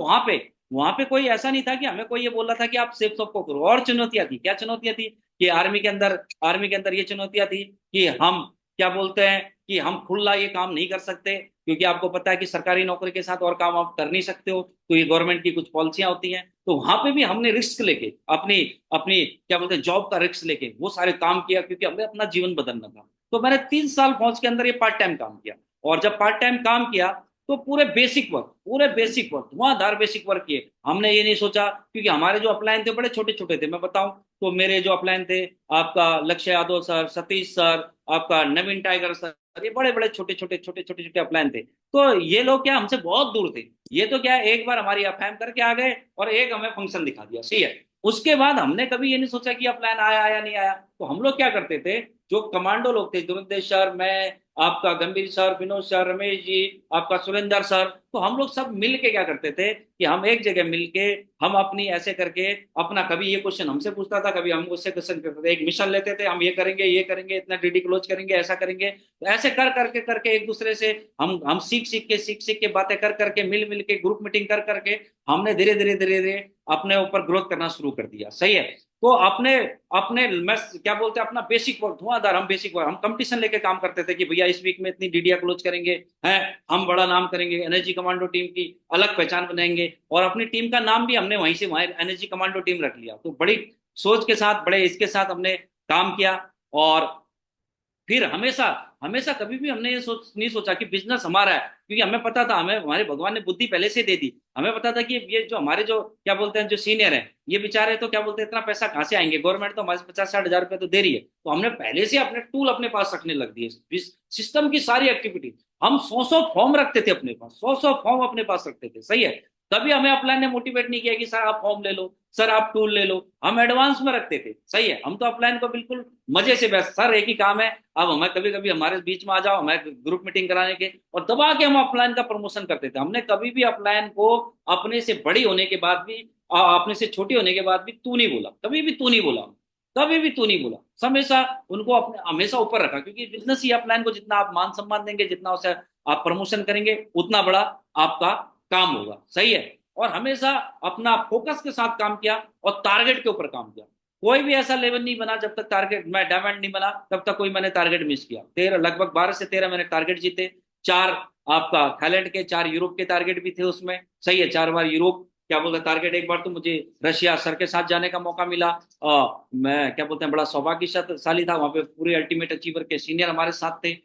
वहां पे कोई ऐसा नहीं था कि हमें कोई ये बोल रहा था कि आप सेफ सबको करो। और चुनौतियां थी, क्या चुनौतियां थी कि आर्मी के अंदर ये चुनौतियां थी कि हम, क्या बोलते हैं, कि हम खुला ये काम नहीं कर सकते, क्योंकि आपको पता है कि सरकारी नौकरी के साथ और काम आप कर नहीं सकते हो, तो ये गवर्नमेंट की कुछ पॉलिसियां होती हैं। तो वहां पे भी हमने रिस्क लेके अपनी अपनी क्या बोलते हैं जॉब का रिस्क लेके वो सारे काम किया, क्योंकि हमें अपना जीवन बदलना था। तो मैंने 3 साल फौज के अंदर ये पार्ट टाइम काम किया। और जब पार्ट टाइम काम किया तो पूरे बेसिक वर्क धुआंधार बेसिक वर्क किए। हमने ये नहीं सोचा, क्योंकि हमारे जो अपलाइन थे बड़े छोटे छोटे थे। मैं बताऊं तो मेरे जो अपलाइन थे, आपका लक्ष्य यादव सर, सतीश सर, आपका नवीन टाइगर सर, ये बड़े बड़े छोटे छोटे अपलाइन थे। तो ये लोग क्या हमसे बहुत दूर थे। ये तो क्या एक बार हमारी अफाम करके आ गए और एक हमें फंक्शन दिखा दिया, सही है। उसके बाद हमने कभी ये नहीं सोचा कि अपलाइन आया या नहीं आया। तो हम लोग क्या करते थे, जो कमांडो लोग थे, दुरुदेश सर, मैं, आपका गंभीर सर, विनोद सर, रमेश जी, आपका सुरेंद्र सर, तो हम लोग सब मिल के क्या करते थे कि हम एक जगह मिल के, हम अपनी ऐसे करके अपना, कभी ये क्वेश्चन हमसे पूछता था, कभी हम उससे क्वेश्चन करते थे, एक मिशन लेते थे, हम ये करेंगे, इतना डीडी क्लोज करेंगे, ऐसा करेंगे। तो ऐसे कर करके करके एक दूसरे से हम सीख सीख के बातें कर करके, मिल मिल के, ग्रुप मीटिंग कर करके हमने धीरे धीरे अपने ऊपर ग्रोथ करना शुरू कर दिया, सही है। तो अपने अपने मैं क्या बोलते हैं अपना बेसिक वर्क धुआंधार, हम बेसिक वर्क, हम कंपटीशन लेके काम करते थे कि भैया इस वीक में इतनी डीडीआर क्लोज करेंगे, हैं, हम बड़ा नाम करेंगे, एनर्जी कमांडो टीम की अलग पहचान बनाएंगे। और अपनी टीम का नाम भी हमने वहीं से वहां एनर्जी कमांडो टीम रख लिया। तो बड़ी सोच के साथ, बड़े इसके साथ हमने काम किया। और फिर हमेशा हमेशा कभी भी हमने ये नहीं सोचा कि बिजनेस हमारा है, क्योंकि हमें पता था, हमें हमारे भगवान ने बुद्धि पहले से दे दी। हमें पता था कि ये जो हमारे जो क्या बोलते हैं जो सीनियर हैं, ये बेचारे तो क्या बोलते हैं इतना पैसा कहाँ से आएंगे, गवर्नमेंट तो हमारे 50-60 हजार रुपए तो दे रही है। तो हमने पहले से अपने टूल अपने पास रखने लग दिए, सिस्टम की सारी एक्टिविटी। हम 100 फॉर्म रखते थे अपने पास, 100 फॉर्म अपने पास रखते थे, सही है। कभी हमें अपलाइन ने मोटिवेट नहीं किया कि सर आप फॉर्म ले लो, सर आप टूल ले लो। हम एडवांस में रखते थे, सही है। हम तो अपलाइन को बिल्कुल मजे से, बस सर एक ही काम है, अब हमें कभी कभी हमारे बीच में आ जाओ, हमें ग्रुप मीटिंग कराने के, और दबा के हम अपलाइन का प्रमोशन करते थे। हमने कभी भी अपलाइन को अपने से बड़ी होने के बाद भी, अपने से छोटी होने के बाद भी तू नहीं बोला, कभी भी तू नहीं बोला, कभी भी तू नहीं बोला। हमेशा उनको अपने हमेशा ऊपर रखा, क्योंकि बिजनेस ही अपलाइन को जितना आप मान सम्मान देंगे, जितना उसे आप प्रमोशन करेंगे, उतना बड़ा आपका काम होगा, सही है। और हमेशा अपना फोकस के साथ काम किया और टारगेट के ऊपर काम किया। कोई भी ऐसा लेवल नहीं बना जब तक टारगेट, मैं डायमंड नहीं बना तब तक कोई मैंने टारगेट मिस किया। 13, लगभग 12 से 13 मैंने टारगेट जीते। 4 आपका थाईलैंड के, 4 यूरोप के टारगेट भी थे उसमें, सही है। 4 बार यूरोप क्या बोलते हैं टारगेट। एक बार तो मुझे रशिया सर के साथ जाने का मौका मिला। मैं क्या बोलते हैं बड़ा सौभाग्यशाली था, वहां पे पूरे अल्टीमेट अचीवर के सीनियर हमारे साथ थे।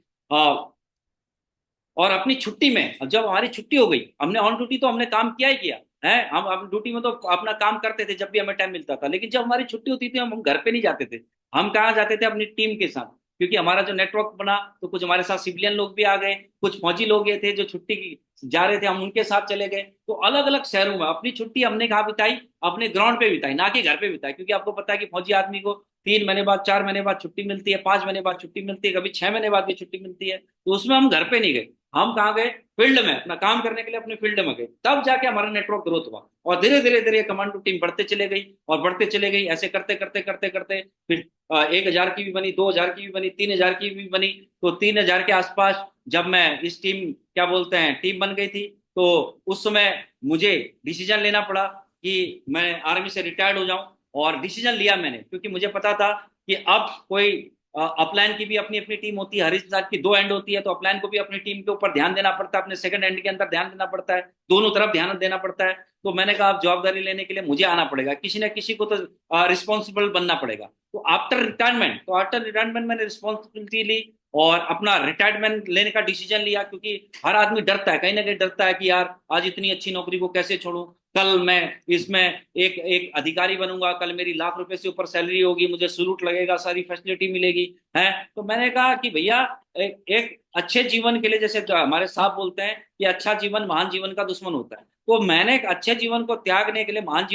और अपनी छुट्टी में, जब हमारी छुट्टी हो गई, हमने ऑन ड्यूटी तो हमने काम किया ही किया है, हम अपनी ड्यूटी में तो अपना काम करते थे जब भी हमें टाइम मिलता था। लेकिन जब हमारी छुट्टी होती थी हम घर पे नहीं जाते थे। हम कहाँ जाते थे, अपनी टीम के साथ। क्योंकि हमारा जो नेटवर्क बना, तो कुछ हमारे साथ सिविलियन लोग भी आ गए, कुछ फौजी लोग ये थे जो छुट्टी की जा रहे थे, हम उनके साथ चले गए। तो अलग अलग शहरों में अपनी छुट्टी हमने कहाँ बिताई, अपने ग्राउंड पे बिताई, ना कि घर पे बिताई। क्योंकि आपको पता है कि फौजी आदमी को 3 महीने बाद, 4 महीने बाद छुट्टी मिलती है, 5 महीने बाद छुट्टी मिलती है, कभी 6 महीने बाद भी छुट्टी मिलती है। तो उसमें हम घर पे नहीं गए, हम कहाँ गए, फील्ड में अपना काम करने के लिए अपने फील्ड में गए। तब जाके हमारा नेटवर्क ग्रोथ हुआ, और धीरे धीरे धीरे कमांडो टीम बढ़ते चले गई और बढ़ते चले गई। ऐसे करते करते करते करते फिर 1 हजार की भी बनी, 2 हजार की भी बनी, 3 हजार की भी बनी। तो 3 हजार के आसपास जब मैं इस टीम क्या बोलते हैं टीम बन गई थी, तो उस समय मुझे डिसीजन लेना पड़ा कि मैं आर्मी से रिटायर्ड हो जाऊं। और डिसीजन लिया मैंने, क्योंकि मुझे पता था कि अब कोई अपलाइन की भी अपनी अपनी टीम होती है, हर इंसान की 2 एंड होती है। तो अपलाइन को भी अपनी टीम के ऊपर ध्यान देना पड़ता है, अपने सेकंड एंड के अंदर ध्यान देना पड़ता है, दोनों तरफ ध्यान देना पड़ता है। तो मैंने कहा अब जवाबदारी लेने के लिए मुझे आना पड़ेगा, किसी न किसी को तो रिस्पॉन्सिबल बनना पड़ेगा। तो आफ्टर रिटायरमेंट मैंने रिस्पॉन्सिबिलिटी ली और अपना रिटायरमेंट लेने का डिसीजन लिया। क्योंकि हर आदमी डरता है, कहीं ना कहीं डरता है कि यार आज इतनी अच्छी नौकरी को कैसे छोड़ूं, कल मैं इसमें एक एक अधिकारी बनूंगा, कल मेरी लाख रुपए से ऊपर सैलरी होगी, मुझे सलूट लगेगा, सारी फैसिलिटी मिलेगी, है। तो मैंने कहा कि भैया एक अच्छे जीवन के लिए, जैसे जो हमारे साहब बोलते हैं कि अच्छा जीवन महान जीवन का दुश्मन होता है। तो मैंने एक अच्छे जीवन को त्यागने के लिए, महान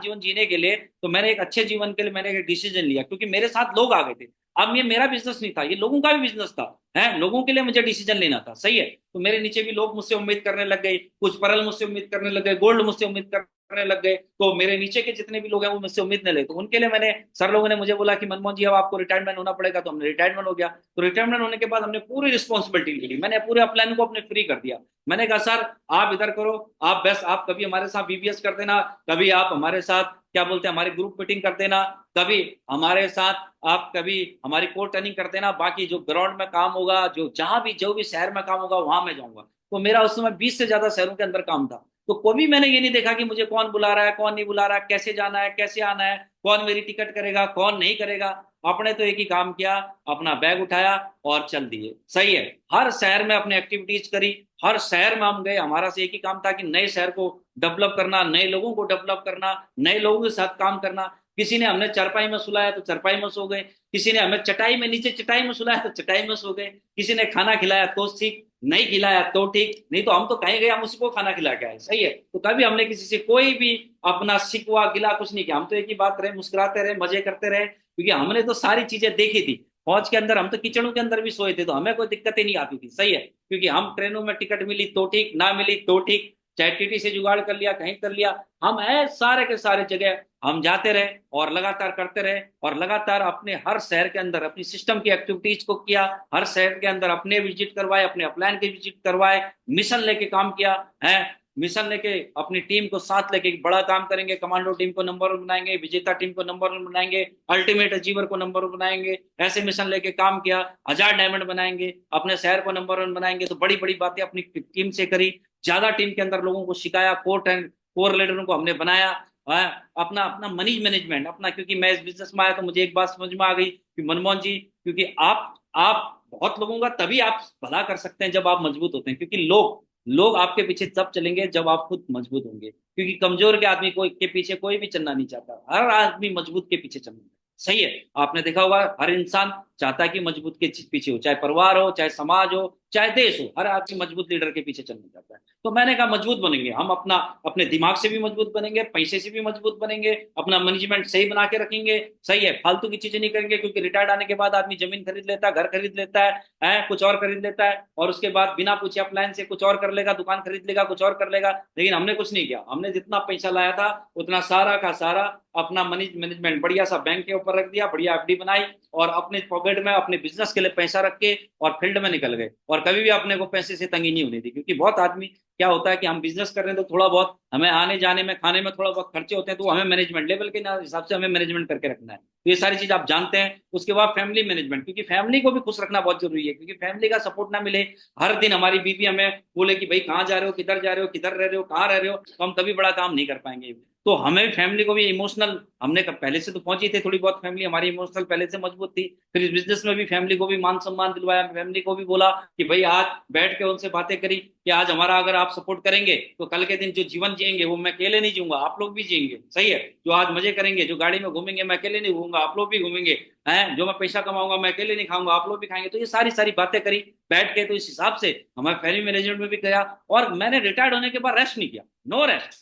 जीवन जीने के लिए, तो मैंने एक अच्छे जीवन के लिए मैंने एक डिसीजन लिया। क्योंकि मेरे साथ लोग आ गए थे, अब ये मेरा बिजनेस नहीं था, ये लोगों का भी बिजनेस था, है। लोगों के लिए मुझे डिसीजन लेना था, सही है। तो मेरे नीचे भी लोग मुझसे उम्मीद करने लग गए, कुछ परल मुझसे उम्मीद करने लग गए, गोल्ड मुझसे उम्मीद करने लग गए। तो मेरे नीचे के जितने भी लोग हैं वो मुझसे उम्मीद नहीं ले, तो उनके लिए मैंने, सर लोगों ने मुझे बोला कि मनमोहन जी अब आपको रिटायरमेंट होना पड़ेगा। तो हमने रिटायरमेंट हो गया। तो रिटायरमेंट होने के बाद हमने पूरी रिस्पॉन्सिबिलिटी ली, मैंने पूरे अपलाइन को अपने फ्री कर दिया। मैंने कहा सर आप इधर करो, आप बस आप कभी हमारे साथ बीबीएस कर देना, कभी आप हमारे साथ क्या बोलते हैं हमारी ग्रुप मीटिंग कर देना, कभी हमारे साथ आप कभी हमारी कोर्ट टर्निंग कर देना, बाकी जो ग्राउंड में काम होगा, जो जहां भी जो भी शहर में काम होगा वहां मैं जाऊंगा। तो मेरा उस समय 20 से ज्यादा शहरों के अंदर काम था। तो कभी मैंने ये नहीं देखा कि मुझे कौन बुला रहा है, कौन नहीं बुला रहा है, कैसे जाना है, कैसे आना है, कौन मेरी टिकट करेगा, कौन नहीं करेगा। आपने तो एक ही काम किया, अपना बैग उठाया और चल दिए। सही है, हर शहर में अपने एक्टिविटीज करी, हर शहर में हम गए। हमारा से एक ही काम था कि नए शहर को डेवलप करना, नए लोगों को डेवलप करना, नए लोगों के साथ काम करना। किसी ने हमने चारपाई में सुलाया तो चारपाई में सो गए, किसी ने हमें चटाई में नीचे चटाई में सुलाया तो चटाई में सो गए, किसी ने खाना खिलाया तो ठीक, नहीं खिलाया तो ठीक, नहीं तो हम तो कहीं गए, हम उसी को खाना खिला के आए। सही है, तो कभी हमने किसी से कोई भी अपना शिकवा गिला कुछ नहीं किया। हम तो एक ही बात रहे, मुस्कुराते रहे, मजे करते रहे, क्योंकि हमने तो सारी चीजें देखी थी। फौज के अंदर हम तो किचड़ों के अंदर भी सोए थे, तो हमें कोई दिक्कतें नहीं आती थी। सही है, क्योंकि हम ट्रेनों में टिकट मिली तो ठीक, ना मिली तो ठीक, चाहे टीटी से जुगाड़ कर लिया, कहीं कर लिया, हम है सारे के सारे जगह हम जाते रहे और लगातार करते रहे। और लगातार अपने हर शहर के अंदर अपनी सिस्टम की एक्टिविटीज को किया, हर शहर के अंदर अपने विजिट करवाए, अपने अपलाइन के विजिट करवाए, मिशन लेके काम किया है। मिशन लेके अपनी टीम को साथ लेके बड़ा काम करेंगे, कमांडो टीम को नंबर वन बनाएंगे, विजेता टीम को नंबर वन बनाएंगे, अल्टीमेट अचीवर को नंबर वन बनाएंगे। ऐसे मिशन लेके काम किया, 1000 डायमंड बनाएंगे, अपने शहर को नंबर वन बनाएंगे। तो बड़ी बड़ी बातें अपनी टीम से करी, ज्यादा टीम के अंदर लोगों को सिखाया, कोर एंड कोर लीडरों को हमने बनाया। अपना अपना मनी मैनेजमेंट अपना, क्योंकि मैं इस बिजनेस में आया तो मुझे एक बात समझ में आ गई कि मनमोहन जी, क्योंकि आप बहुत लोगों का तभी आप भला कर सकते हैं जब आप मजबूत होते हैं, क्योंकि लोग लोग आपके पीछे तब चलेंगे जब आप खुद मजबूत होंगे। क्योंकि कमजोर के आदमी को के पीछे कोई भी चलना नहीं चाहता, हर आदमी मजबूत के पीछे चलना। सही है, आपने देखा होगा हर इंसान चाहता है कि मजबूत के पीछे हो, चाहे परिवार हो, चाहे समाज हो, चाहे देश हो, हर आदमी मजबूत लीडर के पीछे चलना चाहता है। तो मैंने कहा मजबूत बनेंगे हम, अपना अपने दिमाग से भी मजबूत बनेंगे, पैसे से भी मजबूत बनेंगे, अपना मैनेजमेंट सही बना के रखेंगे। सही है, फालतू की चीजें नहीं करेंगे, क्योंकि रिटायर्ड आने के बाद आदमी जमीन खरीद लेता है, घर खरीद लेता है, कुछ और खरीद लेता है, और उसके बाद बिना पूछे अप्लायंस से कुछ और कर लेगा, दुकान खरीद लेगा, कुछ और कर लेगा। लेकिन हमने कुछ नहीं किया, हमने जितना पैसा लाया था उतना सारा का सारा अपना मनी मैनेजमेंट बढ़िया सा बैंक के ऊपर रख दिया, बढ़िया एफडी बनाई, और अपने पॉकेट में अपने बिजनेस के लिए पैसा रख के और फील्ड में निकल गए। और कभी भी अपने को पैसे से तंगी नहीं होनी थी, क्योंकि बहुत आदमी क्या होता है कि हम बिजनेस कर रहे हैं तो थोड़ा बहुत हमें आने जाने में, खाने में थोड़ा बहुत खर्चे होते हैं, तो हमें मैनेजमेंट लेवल के हिसाब से हमें मैनेजमेंट करके रखना है। तो ये सारी चीज आप जानते हैं। उसके बाद फैमिली मैनेजमेंट, क्योंकि फैमिली को भी खुश रखना बहुत जरूरी है, क्योंकि फैमिली का सपोर्ट ना मिले, हर दिन हमारी बीवी हमें बोले कि भाई कहाँ जा रहे हो, किधर जा रहे हो, किधर रह रहे हो, कहाँ रह रहे हो, तो हम कभी बड़ा काम नहीं कर पाएंगे। तो हमें फैमिली को भी इमोशनल, हमने पहले से तो पहुंची थे थोड़ी बहुत, फैमिली हमारी इमोशनल पहले से मजबूत थी। फिर इस बिजनेस में भी फैमिली को भी मान सम्मान दिलवाया, फैमिली को भी बोला कि भाई आज बैठ के उनसे बातें करी कि आज हमारा अगर आप सपोर्ट करेंगे तो कल के दिन जो जीवन जिएंगे वो मैं अकेले नहीं जीऊंगा, आप लोग भी जिएंगे। सही है, जो आज मजे करेंगे, जो गाड़ी में घूमेंगे, मैं अकेले नहीं घूमूंगा, आप लोग भी घूमेंगे हैं, जो मैं पैसा कमाऊंगा मैं अकेले नहीं खाऊंगा, आप लोग भी खाएंगे। तो ये सारी सारी बातें करी बैठ के। तो इस हिसाब से हमारे फैमिली मैनेजमेंट में भी किया। और मैंने रिटायर्ड होने के बाद रेस्ट नहीं किया, no rest,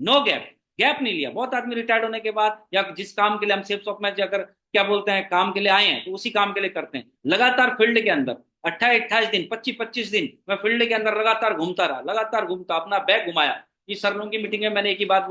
no gap, gap नहीं लिया। बहुत आदमी रिटायर्ड होने के बाद या जिस काम के लिए हम सेफ शॉप में जाकर क्या बोलते हैं काम के लिए आए हैं, तो उसी काम के लिए करते हैं। लगातार फील्ड के अंदर 28-28 दिन, 25-25 दिन मैं फील्ड के अंदर लगातार घूमता रहा, लगातार घूमता, अपना बैग घुमाया। इस सरलों की मीटिंग में मैंने एक ही बात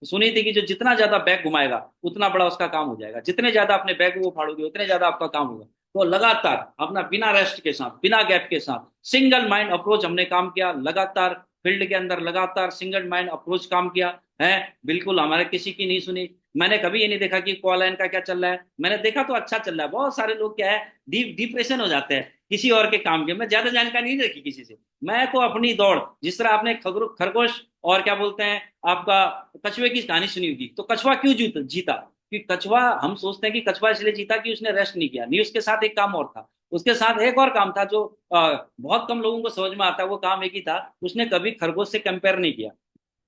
सुनी थी कि जो जितना ज्यादा बैग घुमाएगा उतना बड़ा उसका काम हो जाएगा, जितने ज्यादा अपने बैग को फाड़ोगे उतने ज्यादा आपका काम होगा। तो लगातार अपना बिना रेस्ट के साथ, बिना गैप के साथ, सिंगल माइंड अप्रोच हमने काम किया। लगातार फील्ड के अंदर लगातार सिंगल माइंड अप्रोच काम किया है, बिल्कुल हमारे किसी की नहीं सुनी। मैंने कभी ये नहीं देखा कि क्वालाइन का क्या चल रहा है, मैंने देखा तो अच्छा चल रहा है। बहुत सारे लोग क्या है डिप्रेशन हो जाते हैं किसी और के काम के। मैं ज्यादा जानकारी नहीं रखी किसी से, मैं तो अपनी दौड़, जिस तरह आपने खरगोश और क्या बोलते हैं आपका कछुए की कहानी सुनी होगी। तो कछुआ क्यों जीता? कि कछुआ, हम सोचते हैं कि कछुआ इसलिए जीता कि उसने रेस्ट नहीं किया, नहीं, उसके साथ एक काम और था। उसके साथ एक और काम था जो बहुत कम लोगों को समझ में आता है। वो काम एक ही था, उसने कभी खरगोश से कंपेयर नहीं किया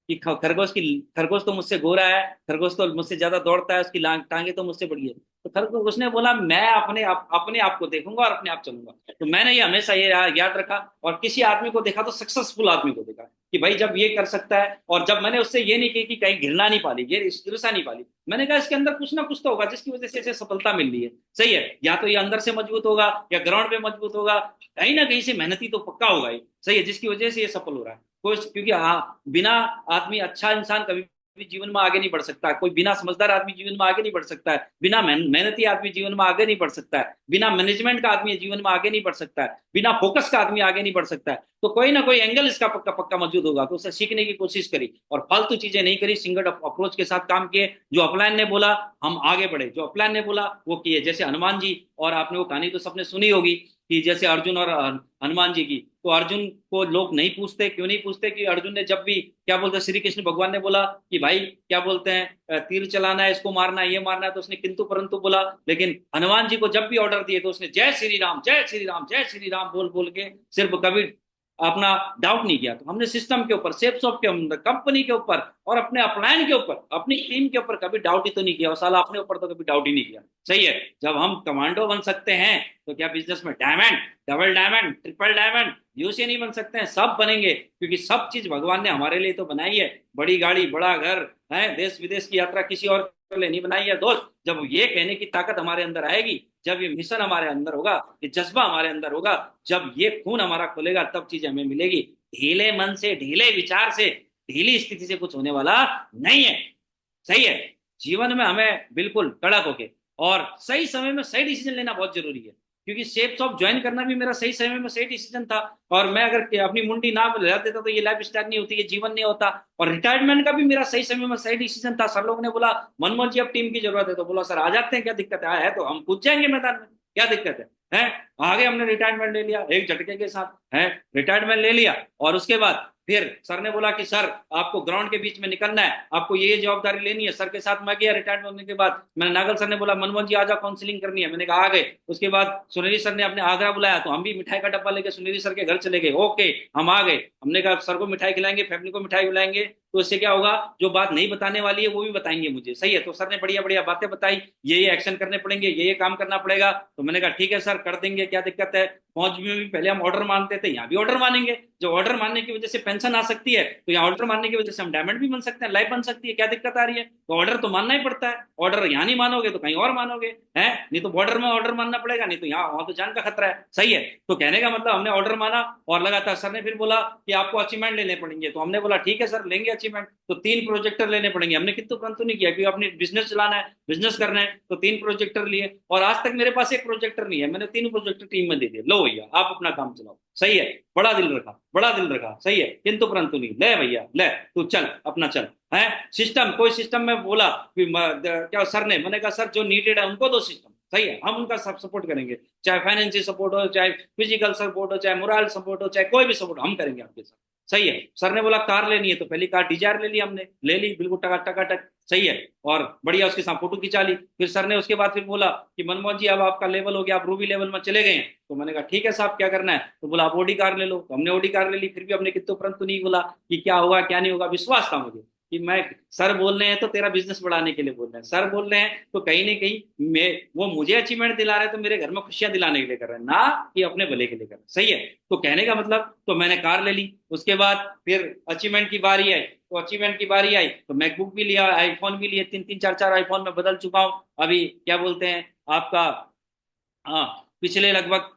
कि खरगोश तो मुझसे गोरा है, खरगोश तो मुझसे ज्यादा दौड़ता है, उसकी टांगे तो मुझसे बड़ी है। तो खरगोश, उसने बोला मैं अपने आप को देखूंगा और अपने आप चलूंगा। तो मैंने ये हमेशा ये याद रखा। और किसी आदमी को देखा तो सक्सेसफुल आदमी को देखा कि भाई जब ये कर सकता है। और जब मैंने उससे ये नहीं की कि कहीं घृणा नहीं पाली, ये ईर्ष्या नहीं पाली, मैंने कहा इसके अंदर कुछ ना कुछ तो होगा जिसकी वजह से इसे सफलता मिल रही है। सही है, या तो ये अंदर से मजबूत होगा या ग्राउंड पे मजबूत होगा, कहीं ना कहीं से मेहनती तो पक्का होगा ही। सही है, जिसकी वजह से ये सफल हो रहा है। कोई, क्योंकि हाँ, बिना आदमी अच्छा इंसान कभी भी जीवन में आगे नहीं बढ़ सकता है। कोई बिना समझदार आदमी जीवन में आगे नहीं बढ़ सकता है, बिना मेहनती आदमी जीवन में आगे नहीं बढ़ सकता है, बिना मैनेजमेंट का आदमी जीवन में आगे नहीं बढ़ सकता है, बिना फोकस का आदमी आगे नहीं बढ़ सकता है। तो कोई ना कोई एंगल इसका पक्का पक्का मौजूद होगा। तो उसे सीखने की कोशिश करी और फालतू चीजें नहीं करी, सिंगल अप्रोच के साथ काम किए। जो अपलाइन ने बोला हम आगे बढ़े, जो अपलाइन ने बोला वो किए। जैसे हनुमान जी, और आपने वो कहानी तो सबने सुनी होगी कि जैसे अर्जुन और हनुमान जी की, तो अर्जुन को लोग नहीं पूछते, क्यों नहीं पूछते? कि अर्जुन ने जब भी क्या बोलते हैं, श्री कृष्ण भगवान ने बोला कि भाई क्या बोलते हैं तीर चलाना है, इसको मारना है, ये मारना है, तो उसने किंतु परंतु बोला। लेकिन हनुमान जी को जब भी ऑर्डर दिए तो उसने जय श्री राम, जय श्री राम, जय श्री राम बोल बोल के सिर्फ कभी अपना डाउट नहीं किया। तो हमने सिस्टम के ऊपर, सेफ्सॉफ्ट के अंदर, कंपनी के ऊपर और अपने अपलाइन के ऊपर, अपनी टीम के ऊपर कभी डाउट ही तो नहीं किया, और साला अपने ऊपर तो कभी डाउट ही नहीं किया। सही है। जब हम कमांडो बन सकते हैं तो क्या बिजनेस में diamond, double diamond, triple diamond, UC नहीं बन सकते हैं? सब बनेंगे, क्योंकि सब चीज भगवान ने हमारे लिए तो बनाई है। बड़ी गाड़ी, बड़ा घर है, देश विदेश की यात्रा किसी और के लिए नहीं बनाई है दोस्त। जब ये कहने की ताकत हमारे अंदर आएगी, जब ये मिशन हमारे अंदर होगा, ये जज्बा हमारे अंदर होगा, जब ये खून हमारा खुलेगा, तब चीजें हमें मिलेगी। ढीले मन से, ढीले विचार से, ढीली स्थिति से कुछ होने वाला नहीं है। सही है। जीवन में हमें बिल्कुल कड़क होके और सही समय में सही डिसीजन लेना बहुत जरूरी है। क्योंकि शेप शॉप ज्वाइन करना भी मेरा सही समय में सही डिसीजन था, और मैं अगर अपनी मुंडी ना लगा देता तो ये लाइफ स्टाइल नहीं होती, ये जीवन नहीं होता। और रिटायरमेंट का भी मेरा सही समय में सही डिसीजन था। सर लोग ने बोला मनमोहन जी अब टीम की जरूरत है, तो बोला सर आ जाते हैं, क्या दिक्कत है तो हम कूद जाएंगे मैदान में, क्या दिक्कत है? आगे हमने रिटायरमेंट ले लिया एक झटके के साथ, है रिटायरमेंट ले लिया। और उसके बाद फिर सर ने बोला कि सर आपको ग्राउंड के बीच में निकलना है, आपको ये जवाबदारी लेनी है। सर के साथ मैं गया रिटायर्ड होने के बाद। मैंने नागल सर ने बोला मनमोहन जी आजा काउंसलिंग करनी है, मैंने कहा आ गए। उसके बाद सुनेरी सर ने अपने आगरा बुलाया, तो हम भी मिठाई का डब्बा लेके सुनेरी सर के घर चले गए। ओके हम आ गए, हमने कहा सर को मिठाई खिलाएंगे, फैमिली को मिठाई खिलाएंगे, तो इससे क्या होगा, जो बात नहीं बताने वाली है वो भी बताएंगे मुझे। सही है। तो सर ने बढ़िया बढ़िया बातें बताई, ये एक्शन करने पड़ेंगे, ये काम करना पड़ेगा। तो मैंने कहा ठीक है सर कर देंगे, क्या दिक्कत है। फौज में भी पहले हम ऑर्डर मानते थे, यहाँ भी ऑर्डर मानेंगे। जो ऑर्डर मानने की वजह से पेंशन आ सकती है, तो यहाँ ऑर्डर मानने की वजह से हम डायमंड भी बन सकते हैं, लाइफ बन सकती है, क्या दिक्कत आ रही है? तो ऑर्डर तो मानना ही पड़ता है। ऑर्डर यहाँ नहीं मानोगे तो कहीं और मानोगे, है नहीं तो बॉर्डर में ऑर्डर मानना पड़ेगा, नहीं तो यहाँ वहां तो जान का खतरा है। सही है। तो कहने का मतलब हमने ऑर्डर माना और लगातार। सर ने फिर बोला कि आपको अचीवमेंट लेने पड़ेंगे, तो हमने बोला ठीक है सर लेंगे अचीवमेंट। तो 3 प्रोजेक्टर लेने पड़ेंगे, हमने कितु परंतु नहीं किया, क्योंकि अपनी बिजनेस चलाना है, बिजनेस करना है, तो 3 प्रोजेक्टर लिए। और आज तक मेरे पास एक प्रोजेक्टर नहीं है, मैंने 3 प्रोजेक्टर टीम में दे दिए, लो भैया आप अपना काम चलाओ। सही है। बड़ा दिल रखा, बड़ा दिल रखा। सही है। किंतु परंतु नहीं, ले भैया ले, तू चल अपना चल। है सिस्टम, कोई सिस्टम में बोला क्या सर ने, मैंने कहा सर जो नीडेड है उनको दो सिस्टम। सही है। हम उनका सब सपोर्ट करेंगे, चाहे फाइनेंशियल सपोर्ट हो, चाहे फिजिकल सपोर्ट हो, चाहे मोरल सपोर्ट हो, चाहे कोई भी सपोर्ट हम करेंगे आपके साथ। सही है। सर ने बोला कार लेनी है, तो पहली कार डिजायर ले ली हमने, ले ली बिल्कुल टका टका टक। सही है। और बढ़िया उसके साथ फोटो खिंचा ली। फिर सर ने उसके बाद फिर बोला कि मनमोहन जी अब आपका लेवल हो गया, आप रूबी लेवल में चले गए हैं। तो मैंने कहा ठीक है साहब क्या करना है? तो बोला आप ओडी कार ले लो। तो हमने ओडी कार ले ली। फिर भी हमने कितने परंतु नहीं बोला कि क्या होगा क्या नहीं होगा। विश्वास था मुझे कि मैं, सर बोल रहे हैं तो तेरा बिजनेस बढ़ाने के लिए बोल रहे हैं, सर बोल रहे हैं तो कहीं ना कहीं मैं, वो मुझे अचीवमेंट दिला रहे हैं तो मेरे घर में खुशियां दिलाने के लिए कर रहे हैं, ना कि अपने भले के लिए कर रहे हैं। सही है। तो कहने का मतलब, तो मैंने कार ले ली। उसके बाद फिर अचीवमेंट की बारी आई, तो अचीवमेंट की बारी आई तो मैकबुक भी लिया, आईफोन भी लिए, 3 3 4 4 आईफोन में बदल चुका हूँ अभी। क्या बोलते हैं आपका, हाँ पिछले लगभग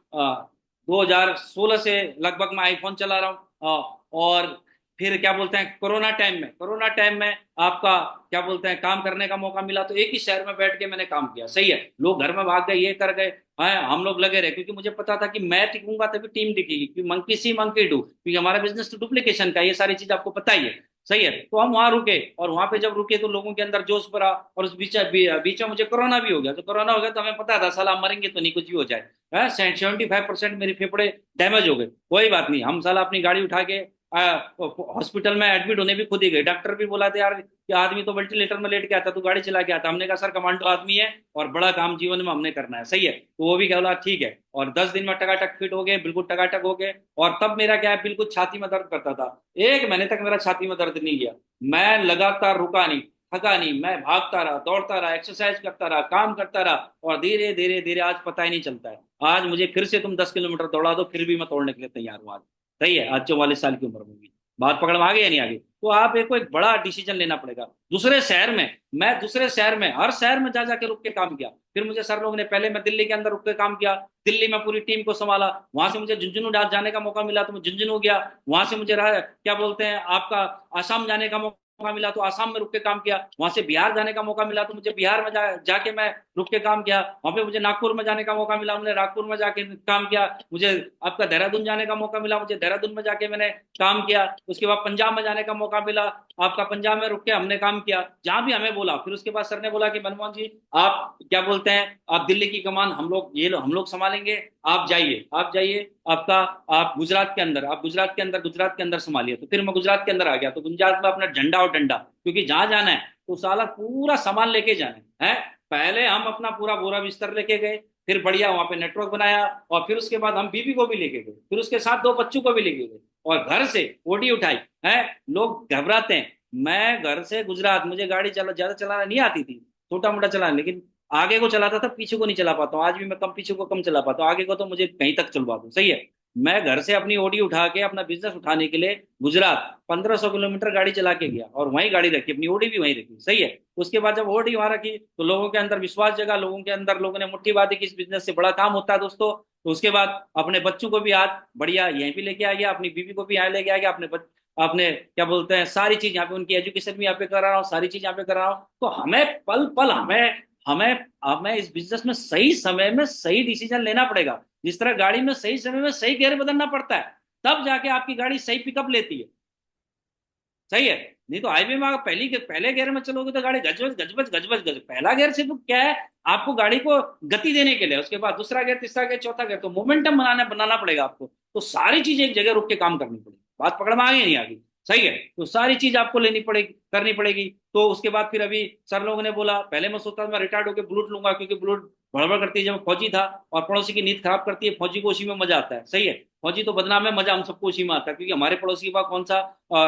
2016 से लगभग मैं आईफोन चला रहा हूँ। और फिर क्या बोलते हैं कोरोना टाइम में आपका क्या बोलते हैं काम करने का मौका मिला, तो एक ही शहर में बैठ के मैंने काम किया। सही है। लोग घर में भाग गए, ये कर गए, हैं हम लोग लगे रहे, क्योंकि मुझे पता था कि मैं टिकूंगा तभी टीम टिकेगी, क्योंकि मंकी सी मंकी डू, क्योंकि हमारा बिजनेस तो डुप्लीकेशन का, ये सारी चीज आपको पता ही है। सही है। तो हम वहां रुके, और वहां पे जब रुके तो लोगों के अंदर जोश भरा। और उस बीच में मुझे कोरोना भी हो गया। तो कोरोना हो गया तो हमें पता था साला मरेंगे तो नहीं, कुछ भी हो जाए। 75% मेरे फेफड़े डैमेज हो गए। कोई बात नहीं, हम साला अपनी गाड़ी उठा के हॉस्पिटल में एडमिट होने भी खुद ही गए। डॉक्टर भी बोला था यार कि आदमी तो वेंटिलेटर में लेट के आता, तू गाड़ी चला के आता। हमने कहा सर कमांडो आदमी है और बड़ा काम जीवन में हमने करना है। सही है। तो वो भी बोला ठीक है। और 10 दिन में टकाटक फिट हो गए, बिल्कुल टकाटक हो गए। और तब मेरा क्या है, बिल्कुल छाती में दर्द करता था। 1 महीने तक मेरा छाती में दर्द नहीं गया। मैं लगातार रुका नहीं, थका नहीं, मैं भागता रहा, दौड़ता रहा, एक्सरसाइज करता रहा, काम करता रहा। और धीरे धीरे धीरे आज पता ही नहीं चलता है। आज मुझे फिर से तुम 10 किलोमीटर दौड़ा दो, फिर भी मैं तोड़ने के लिए तैयार हूँ आज। सही है। आज 44 साल की उम्र में भी बात पकड़ में आ गई या नहीं आ गई? तो आप एक बड़ा डिसीजन लेना पड़ेगा। दूसरे शहर में, मैं दूसरे शहर में, हर शहर में जा जाके रुक के काम किया। फिर मुझे सर लोग ने, पहले मैं दिल्ली के अंदर रुक के काम किया, दिल्ली में पूरी टीम को संभाला। वहां से मुझे झुंझुनू जाने का मौका मिला तो मैं झुंझुनू गया। वहां से मुझे क्या बोलते हैं आपका आसाम जाने का मौका मौका मिला तो आसाम में रुक के काम किया, वहां से बिहार जाने का मौका मिला तो मुझे बिहार में जाके मैं रुक के काम किया, वहां पे मुझे नागपुर में जाने का मौका मिला, मैंने नागपुर में जाके काम किया, मुझे आपका देहरादून जाने का मौका मिला, मुझे देहरादून में जाके मैंने काम किया, उसके बाद पंजाब में जाने का मौका मिला, आपका पंजाब में रुक के हमने काम किया जहां भी हमें बोला। फिर उसके बाद सर ने बोला कि मनमोहन जी आप क्या बोलते हैं, आप दिल्ली की कमान हम लोग संभालेंगे, आप जाइए आपका, आप गुजरात के अंदर, गुजरात के अंदर संभालिए। तो फिर मैं गुजरात के अंदर आ गया, तो गुजरात में अपना झंडा और डंडा, क्योंकि जहां जाना है तो साला पूरा सामान लेके जाना है। पहले हम अपना पूरा बोरा बिस्तर लेके गए, फिर बढ़िया वहां पे नेटवर्क बनाया, और फिर उसके बाद हम बीबी को भी लेके गए, फिर उसके साथ 2 बच्चों को भी लेके गए, और घर से ओडी उठाई है। लोग घबराते हैं, मैं घर से गुजरात, मुझे गाड़ी ज्यादा चलाना नहीं आती थी, छोटा मोटा चलाना, लेकिन आगे को चलाता था, पीछे को नहीं चला पाता हूँ, आज भी मैं कम पीछे को कम चला पाता हूँ, आगे को तो मुझे कहीं तक चलवा दूँ, सही है। मैं घर से अपनी ओडी उठा के अपना बिजनेस उठाने के लिए गुजरात 1500 किलोमीटर गाड़ी चला के गया, और वहीं गाड़ी रखी, अपनी ओडी भी वहीं रखी, सही है। उसके बाद जब ओडी वहां रखी तो लोगों के अंदर विश्वास जगा, लोगों ने मुट्ठी बांधी कि इस बिजनेस से बड़ा काम होता है दोस्तों। तो उसके बाद अपने बच्चों को भी आज बढ़िया यहीं पे लेके आ गया, अपनी बीवी को भी यहाँ लेके आ गया, अपने क्या बोलते हैं सारी चीज यहाँ पे, उनकी एजुकेशन भी यहाँ पे करा रहा हूँ, सारी चीज यहाँ पे करा रहा हूँ। तो हमें पल पल हमें हमें इस बिजनेस में सही समय में सही डिसीजन लेना पड़ेगा। जिस तरह गाड़ी में सही समय में सही गियर बदलना पड़ता है, तब जाके आपकी गाड़ी सही पिकअप लेती है, सही है। नहीं तो हाईवे में अगर पहले गियर में चलोगे तो गाड़ी गजबज गजबज गजबज गज। पहला गियर सिर्फ क्या है, आपको गाड़ी को गति देने के लिए, उसके बाद दूसरा गियर, तीसरा गियर, चौथा गियर, तो मोमेंटम बनाना पड़ेगा आपको। तो सारी चीजें एक जगह रुक के काम करनी पड़ेगी, बात पकड़ में आ गई नहीं आ गई, सही है। तो सारी चीज आपको लेनी पड़ेगी, करनी पड़ेगी। तो उसके बाद फिर अभी सर लोगों ने बोला, पहले मैं सोचता था मैं रिटायर्ड होकर बुलेट लूंगा, क्योंकि बुलेट भड़बड़ करती है, जब मैं फौजी था, और पड़ोसी की नींद खराब करती है, फौजी को उसी में मजा आता है, सही है। फौजी तो बदनाम है, मजा हम सबको उसी में आता है, क्योंकि हमारे पड़ोसी के पास कौन सा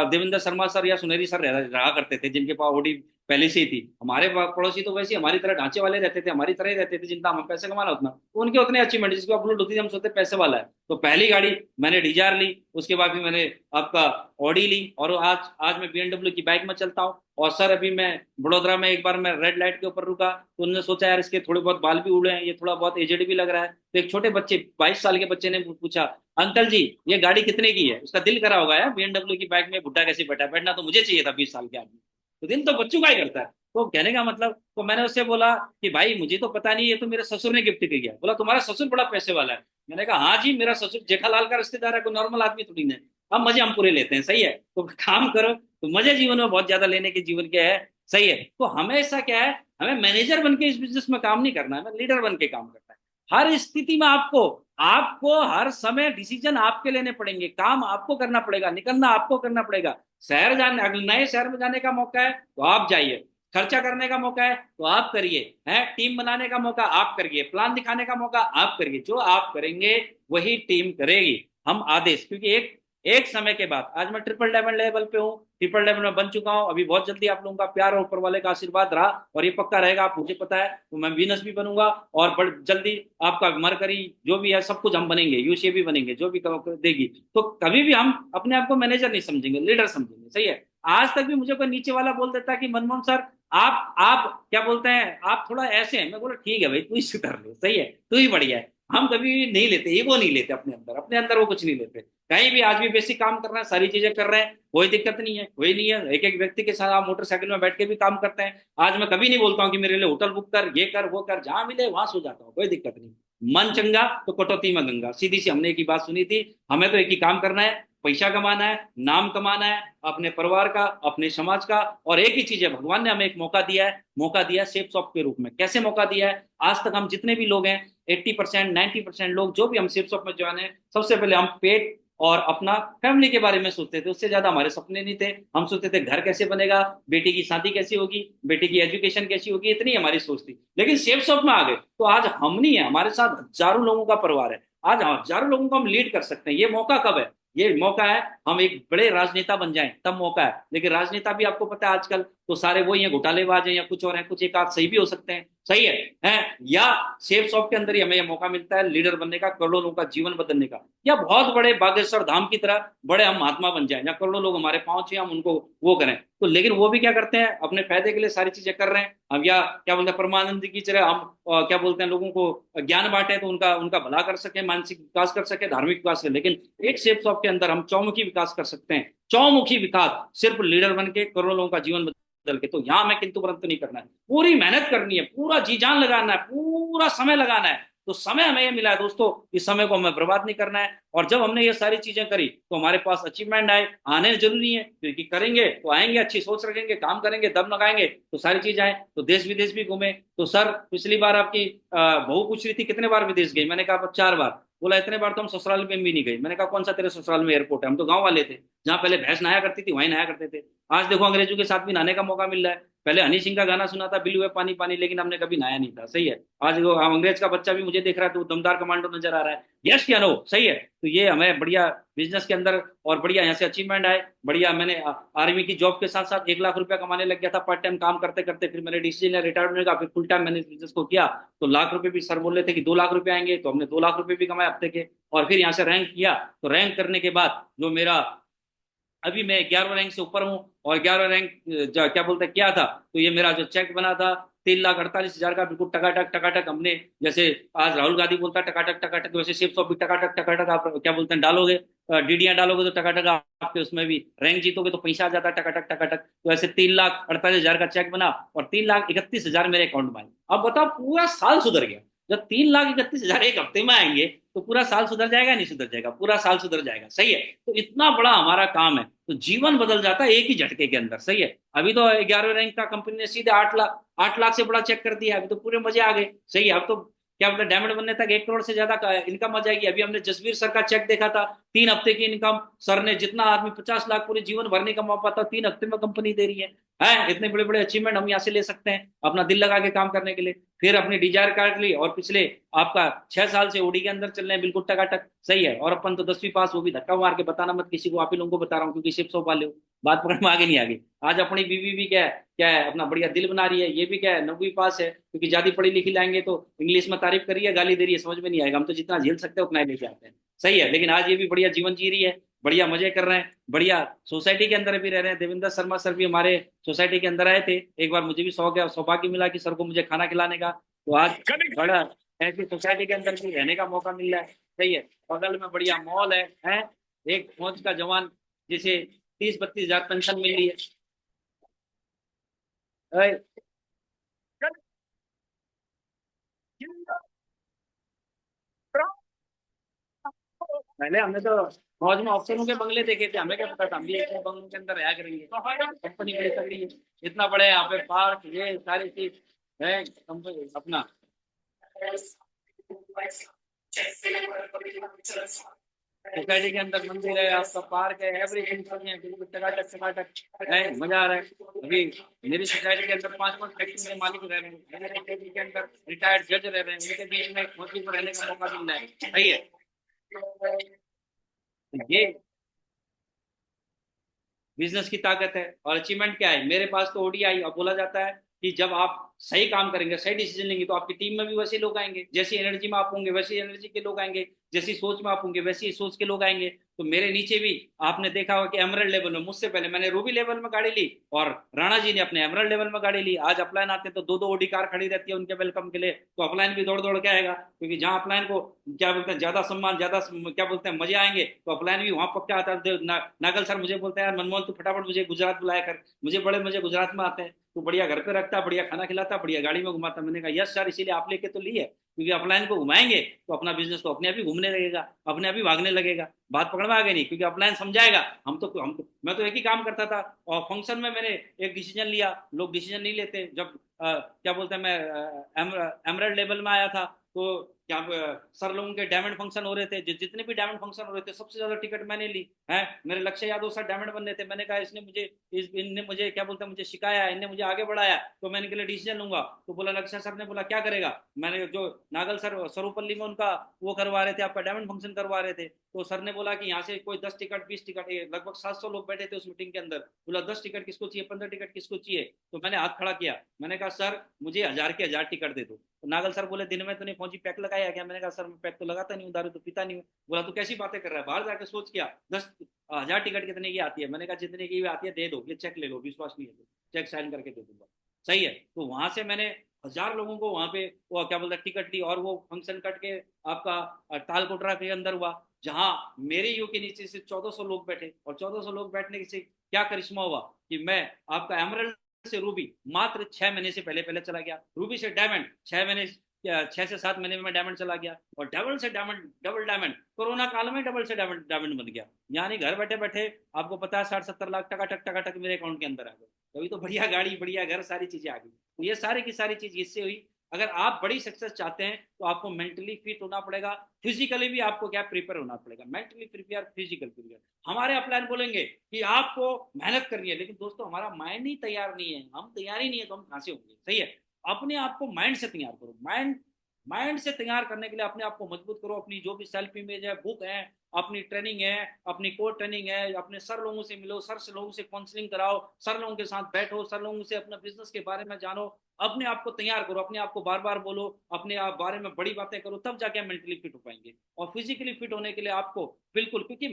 देवेंद्र शर्मा सर या सुनेरी सर रहा करते थे, जिनके पास ओडी पहले से ही थी। हमारे पड़ोसी तो वैसे हमारी तरह ढांचे वाले रहते थे, हमारी तरह ही रहते थे, जितना हम पैसे कमाना उतना, तो उनके उतने अचीवमेंट, जिसके बाद बुलेट होती थी हम सोचते पैसे वाला है। तो पहली गाड़ी मैंने डिजायर ली, उसके बाद भी मैंने आपका ऑडी ली, और आज आज मैं BMW की बाइक में चलता हूँ। और सर अभी मैं बड़ोदरा में एक बार मैं रेड लाइट के ऊपर रुका, तो उन्होंने सोचा यार इसके थोड़े बहुत बाल भी उड़े हैं, ये थोड़ा बहुत एजेड भी लग रहा है। तो एक छोटे बच्चे 22 साल के बच्चे ने पूछा, अंकल जी ये गाड़ी कितने की है? उसका दिल करा होगा यार, BMW की बाइक में बुढ़ा कैसे बैठा, बैठना तो मुझे चाहिए था 20 साल के आदमी, तो दिल तो बच्चों का ही करता है। तो कहने का मतलब, तो मैंने उससे बोला कि भाई मुझे तो पता नहीं, ये तो मेरे ससुर ने गिफ्ट किया। बोला तुम्हारा ससुर बड़ा पैसे वाला है? मैंने कहा हाँ जी, मेरा ससुर जेठालाल का रिश्तेदार है, कोई नॉर्मल आदमी थोड़ी ना है। अब मजे हम पूरे लेते हैं, सही है। तो काम करो तो मजे जीवन में बहुत ज्यादा लेने के, जीवन क्या है, सही है। तो हमेशा क्या है, हमें मैनेजर बन के इस बिजनेस में काम नहीं करना है, हमें लीडर बन के काम करना है। हर स्थिति में आपको आपको हर समय डिसीजन आपके लेने पड़ेंगे, काम आपको करना पड़ेगा, निकलना आपको करना पड़ेगा। शहर जाने, अगर नए शहर में जाने का मौका है तो आप जाइए, खर्चा करने का मौका है तो आप करिए, है टीम बनाने का मौका आप करिए, प्लान दिखाने का मौका आप करिए, जो आप करेंगे वही टीम करेगी। हम आदेश, क्योंकि एक एक समय के बाद, आज मैं ट्रिपल डायमंड लेवल पे हूँ, ट्रिपल डायमंड में बन चुका हूँ, अभी बहुत जल्दी आप लोगों का प्यार और ऊपर वाले का आशीर्वाद रहा और ये पक्का रहेगा, आप मुझे पता है, तो मैं वीनस भी बनूंगा, और बड़ जल्दी आपका मरकरी जो भी है सब कुछ हम बनेंगे, यूसीए भी बनेंगे, जो भी देगी। तो कभी भी हम अपने आप को मैनेजर नहीं समझेंगे, लीडर समझेंगे, सही है। आज तक भी मुझे कोई नीचे वाला बोल देता है कि मनमोहन सर आप क्या बोलते हैं, आप थोड़ा ऐसे हैं, मैं बोला ठीक है भाई, तू ही सुधर ले, सही है, तू ही बढ़िया है। हम कभी भी नहीं लेते, ईगो नहीं लेते अपने अंदर वो कुछ नहीं लेते। कहीं भी आज भी बेसिक काम कर रहे हैं, सारी चीजें कर रहे हैं, कोई दिक्कत नहीं है, कोई नहीं है। एक एक व्यक्ति के साथ आप मोटरसाइकिल में बैठ के भी काम करते हैं। आज मैं कभी नहीं बोलता हूँ कि मेरे लिए होटल बुक कर, ये कर वो कर, जहां मिले वहां सो जाता हूँ, कोई दिक्कत नहीं। मन चंगा तो कटौती में गंगा, सीधी सी हमने एक ही बात सुनी थी। हमें तो एक ही काम करना है, पैसा कमाना है, नाम कमाना है, अपने परिवार का, अपने समाज का। और एक ही चीज है, भगवान ने हमें एक मौका दिया है सेफ शॉप के रूप में। कैसे मौका दिया है? आज तक हम जितने भी लोग हैं, 80% 90% लोग जो भी हम सेफ शॉप में ज्वाइन है, सबसे पहले हम पेट और अपना फैमिली के बारे में सोचते थे, उससे ज्यादा हमारे सपने नहीं थे। हम सोचते थे घर कैसे बनेगा, बेटी की शादी कैसी होगी, बेटी की एजुकेशन कैसी होगी, इतनी हमारी सोच थी। लेकिन सेफ शॉप में आ गए तो आज हम नहीं है, हमारे साथ हजारों लोगों का परिवार है। आज हजारों लोगों को हम लीड कर सकते हैं। ये मौका कब है? ये मौका है हम एक बड़े राजनेता बन जाएं, तब मौका है। लेकिन राजनेता भी आपको पता है आजकल तो सारे वही हैं, घोटालेबाज हैं या कुछ और हैं, कुछ एक आध सही भी हो सकते हैं, सही है? या सेफ शॉप के अंदर ही हमें यह मौका मिलता है लीडर बनने का, करोड़ों लोगों का जीवन बदलने का, या बहुत बड़े बागेश्वर धाम की तरह बड़े हम महात्मा बन जाए, या करोड़ों लोग हमारे पांव छुए हम उनको वो करें। तो लेकिन वो भी क्या करते हैं, अपने फायदे के लिए सारी चीजें कर रहे हैं हम, या क्या बोलते हैं परमानंद की तरह हम क्या बोलते हैं लोगों को ज्ञान बांटे तो उनका उनका भला कर सके, मानसिक विकास कर सके, धार्मिक विकास कर। लेकिन एक सेफ शॉप के अंदर हम चौमुखी विकास कर सकते हैं, चौमुखी विकास, सिर्फ लीडर बन के करोड़ों लोगों का जीवन बदल के। तो यहाँ हमें किंतु परंतु नहीं करना है, पूरी मेहनत करनी है, पूरा जी जान लगाना है, पूरा समय लगाना है। तो समय हमें ये मिला है दोस्तों, इस समय को हमें बर्बाद नहीं करना है। और जब हमने ये सारी चीजें करी तो हमारे पास अचीवमेंट आए, आने जरूरी है क्योंकि करेंगे तो आएंगे, अच्छी सोच रखेंगे, काम करेंगे, दम लगाएंगे तो सारी चीजें आए। तो देश विदेश भी घूमे। तो सर पिछली बार आपकी बहू पूछ रही थी कितने बार विदेश गई, मैंने कहा 4 बार। बोला इतने बार तो हम ससुराल में भी नहीं गए। मैंने कहा कौन सा तेरे ससुराल में एयरपोर्ट है, हम तो गांव वाले थे, जहाँ पहले भैंस नहाया करती थी वहीं नहाया करते थे। आज देखो अंग्रेजों के साथ भी नहाने का मौका मिल रहा है। पहले हनी सिंह का गाना सुना था बिल्लू है पानी पानी, लेकिन हमने कभी नहाया नहीं था। सही है? आज वो अंग्रेज का बच्चा भी मुझे देख रहा है तो दमदार कमांडो नजर आ रहा है। यस या नो? सही है? तो ये हमें बढ़िया बिजनेस के अंदर और बढ़िया यहाँ से अचीवमेंट आए। बढ़िया मैंने आर्मी की जॉब के साथ साथ 1 लाख रुपया कमाने लग गया था पार्ट टाइम काम करते करते। फिर मैंने डिसीजन लिया रिटायर्ड होने का, फिर फुल टाइम मैंने इस बिजनेस को किया। तो लाख रुपए भी सर बोल रहे थे कि 2 लाख रुपए आएंगे, तो हमने 2 लाख रुपए भी कमाए हफ्ते के। और फिर यहाँ से रैंक किया। तो रैंक करने के बाद जो मेरा, अभी मैं 11वें रैंक से ऊपर हूँ। और 11वें रैंक क्या बोलते हैं क्या था, तो ये मेरा जो चेक बना था 3,48,000 का, बिल्कुल टकाटक टकाटक हमने, जैसे आज राहुल गांधी बोलता है टकाटक टकाटक, वैसे शिव सौ भी टकाटक टकाटक आप क्या बोलते हैं डालोगे, डीडियां डालोगे तो टकाटक आपके उसमें भी रैंक जीतोगे तो पैसा आ जाता है टकाटक टकाटक। तो ऐसे 3,48,000 का चेक बना और 3,31,000 मेरे अकाउंट में आए। अब बताओ पूरा साल सुधर गया। जब 3,31,000 एक हफ्ते में आएंगे तो पूरा साल सुधर जाएगा नहीं सुधर जाएगा? पूरा साल सुधर जाएगा। सही है? तो इतना बड़ा हमारा काम है, तो जीवन बदल जाता है एक ही झटके के अंदर। सही है? अभी तो 11वें रैंक का कंपनी ने सीधे 8 लाख, 8 लाख से बड़ा चेक कर दिया। अभी तो पूरे मजे आ गए। सही है? अब तो क्या बोलते डायमंड बनने तक 1 करोड़ से ज्यादा का इनकम आ जाएगी। अभी हमने जसवीर सर का चेक देखा था, 3 हफ्ते की इनकम। सर ने जितना आदमी 50 लाख पूरे जीवन भर नहीं कमा पाता, 3 हफ्ते में कंपनी दे रही है। इतने बड़े बड़े अचीवमेंट हम यहाँ से ले सकते हैं अपना दिल लगा के काम करने के लिए। फिर अपनी डिजायर काट ली और पिछले आपका 6 साल से ओडी के अंदर चल रहे हैं बिल्कुल टकाटक। सही है? और अपन तो 10वीं पास, वो भी धक्का मार के, बताना मत किसी को, आप ही लोगों को बता रहा हूँ क्योंकि शिप सौ वाले हो, बात पकड़ में आगे नहीं आगे। आज अपनी बीवी भी क्या है अपना बढ़िया दिल बना रही है, ये भी क्या है 9वीं पास है, क्योंकि ज्यादा पढ़ी लिखी लाएंगे तो इंग्लिश में तारीफ कर रही है, गाली दे रही है, समझ में नहीं आएगा। हम तो जितना झेल सकते हैं उतना ही लेके आते हैं। सही है? लेकिन आज ये भी बढ़िया जीवन जी रही है, बढ़िया मजे कर रहे हैं, बढ़िया सोसाइटी के अंदर भी रह रहे हैं। देवेंद्र शर्मा सर भी हमारे सोसाइटी के अंदर आए थे एक बार, मुझे भी सौभाग्य मिला कि सर को मुझे खाना खिलाने का। तो आज बड़ा ऐसी सोसाइटी के अंदर भी रहने का मौका मिल रहा है। सही है? बगल में बढ़िया मॉल है? एक फौज का जवान जिसे 30-32 हजार पेंशन मिल रही है। पहले हमने तो फौज में अफसरों के बंगले देखे थे, हमें क्या पता था हम भी ऐसे बंगलों के अंदर रहा करेंगे। कंपनी बड़ी तगड़ी है, इतना बड़े यहाँ पे पार्क, ये सारी चीज है कंपनी अपना। सोसाइटी के अंदर मंदिर है, आपका पार्क है, एवरीथिंग सब है, बिल्कुल टकाटक टकाटक है, मजा आ रहा है। अभी मेरी सोसाइटी के अंदर 5-5 फैक्ट्री के मालिक रह रहे हैं, मेरे सोसाइटी के अंदर रिटायर्ड जज रह रहे हैं, उनके बीच में कोचिंग को रहने का मौका मिल रहा है। सही है? ये बिजनेस की ताकत है। और अचीवमेंट क्या है, मेरे पास तो ओडीआई। अब बोला जाता है कि जब आप सही काम करेंगे, सही डिसीजन लेंगे, तो आपकी टीम में भी वैसे लोग आएंगे, जैसी एनर्जी में आप होंगे वैसी एनर्जी के लोग आएंगे, जैसी सोच में आप होंगे वैसी सोच के लोग आएंगे। तो मेरे नीचे भी आपने देखा होगा कि एमरल्ड लेवल में, मुझसे पहले मैंने रूबी लेवल में गाड़ी ली और राणा जी ने अपने एमरल्ड लेवल में गाड़ी ली। आज अपलाइन आते तो 2-2 ओडी कार खड़ी रहती है उनके वेलकम के लिए, तो अपलाइन भी दौड़ दौड़ के आएगा, क्योंकि जहां अपलाइन को क्या बोलते हैं ज्यादा सम्मान, ज्यादा क्या बोलते हैं मजे आएंगे, तो अपलाइन भी वहां पक्का आता है। नागल सर मुझे बोलते हैं यार मनमोहन तू फटाफट मुझे गुजरात बुलाया कर, मुझे बड़े मजे गुजरात में आते हैं, तो बढ़िया घर पे रखता, बढ़िया खाना खिलाता, बढ़िया गाड़ी में घुमाता। मैंने कहा यस सर, इसीलिए आप लेके तो ली है, क्योंकि अपलाइन को घुमाएंगे तो अपना बिजनेस तो अपने आप ही घूमने लगेगा, अपने आप ही भागने लगेगा। बात पकड़ में आ गई नहीं? क्योंकि अपलाइन समझाएगा। मैं तो एक ही काम करता था, और फंक्शन में मैंने एक डिसीजन लिया, लोग डिसीजन नहीं लेते। जब क्या बोलते हैं मैं एमरल्ड लेवल में आया था, तो क्या सर लोगों के डायमंड फंक्शन हो रहे थे, जितने भी डायमंड फंक्शन हो रहे थे सबसे ज्यादा टिकट मैंने ली है। मेरे लक्ष्य यादव सर डायमंड बनने थे, मैंने कहा इनने मुझे क्या बोलते हैं मुझे सिखाया, इनने मुझे आगे बढ़ाया, तो मैं इनके लिए डिसीजन लूंगा। तो बोला लक्ष्य सर ने बोला क्या करेगा, मैंने जो नागल सर सरूपल्ली में उनका वो करवा रहे थे, आपका डायमंड फंक्शन करवा रहे थे, तो सर ने बोला कि यहाँ से कोई 10 टिकट 20 टिकट, लगभग 700 लोग बैठे थे उस मीटिंग के अंदर। बोला 10 टिकट किसको चाहिए, 15 टिकट किसको चाहिए। तो मैंने हाथ खड़ा किया, मैंने कहा सर मुझे 1000 के 1000 टिकट दे दो। तो नागल सर बोले दिन में तूने फौजी पैक लगाया क्या। मैंने कहा सर मैं पैक तो लगाता नहीं हूँ, दारू तो पीता नहीं हूँ। बोला तू कैसी बातें कर रहा है, बाहर जाके सोच क्या, 10,000 टिकट कितने की आती है। मैंने कहा जितने की आती है दे दो, ये चेक ले लो, विश्वास नहीं है तो चेक साइन करके दे दूंगा। सही है। तो वहां से मैंने 1000 लोगों को वहां पे वो क्या बोलते हैं टिकट ली, और वो फंक्शन कट के आपका तालकोटरा के अंदर हुआ, जहां मेरे यू के नीचे से 1400 लोग बैठे। और 1400 लोग बैठने से क्या करिश्मा हुआ कि मैं आपका एमरल्ड से रूबी मात्र 6 महीने से पहले पहले चला गया, रूबी से डायमंड 6 महीने, 6 से 7 महीने में डायमंड चला गया, और डबल से डायमंड, डबल डायमंड कोरोना काल में डबल से डायमंड डायमंड बन गया। यानी घर बैठे बैठे आपको पता है 60-70 लाख टका टक मेरे अकाउंट के अंदर आ गए। कभी तो बढ़िया गाड़ी, बढ़िया घर, सारी चीजें आ गई। तो ये सारी की सारी चीज इससे हुई। अगर आप बड़ी सक्सेस चाहते हैं तो आपको मेंटली फिट होना पड़ेगा, फिजिकली भी आपको क्या प्रिपेयर होना पड़ेगा। Mentally prepare, physical prepare. हमारे अपलाइन बोलेंगे कि आपको मेहनत करनी है, लेकिन दोस्तों हमारा माइंड ही तैयार नहीं है, हम तैयार ही नहीं है तो हम कहां से होंगे। सही है। अपने आप को माइंड से तैयार करो। माइंड माइंड से तैयार करने के लिए अपने आप को मजबूत करो। अपनी जो भी सेल्फ इमेज है, बुक है, अपनी ट्रेनिंग है, अपनी कोर ट्रेनिंग है, अपने सर लोगों से मिलो, सर से लोगों से काउंसलिंग कराओ, सर लोगों के साथ बैठो, सर लोगों से अपना बिजनेस के बारे में जानो। अपने आप को तैयार करो, अपने आप को बार बार बोलो, अपने आप बारे में बड़ी बातें करो, तब जाके मेंटली फिट हो पाएंगे। और फिजिकली फिट होने के लिए आपको बिल्कुल, क्योंकि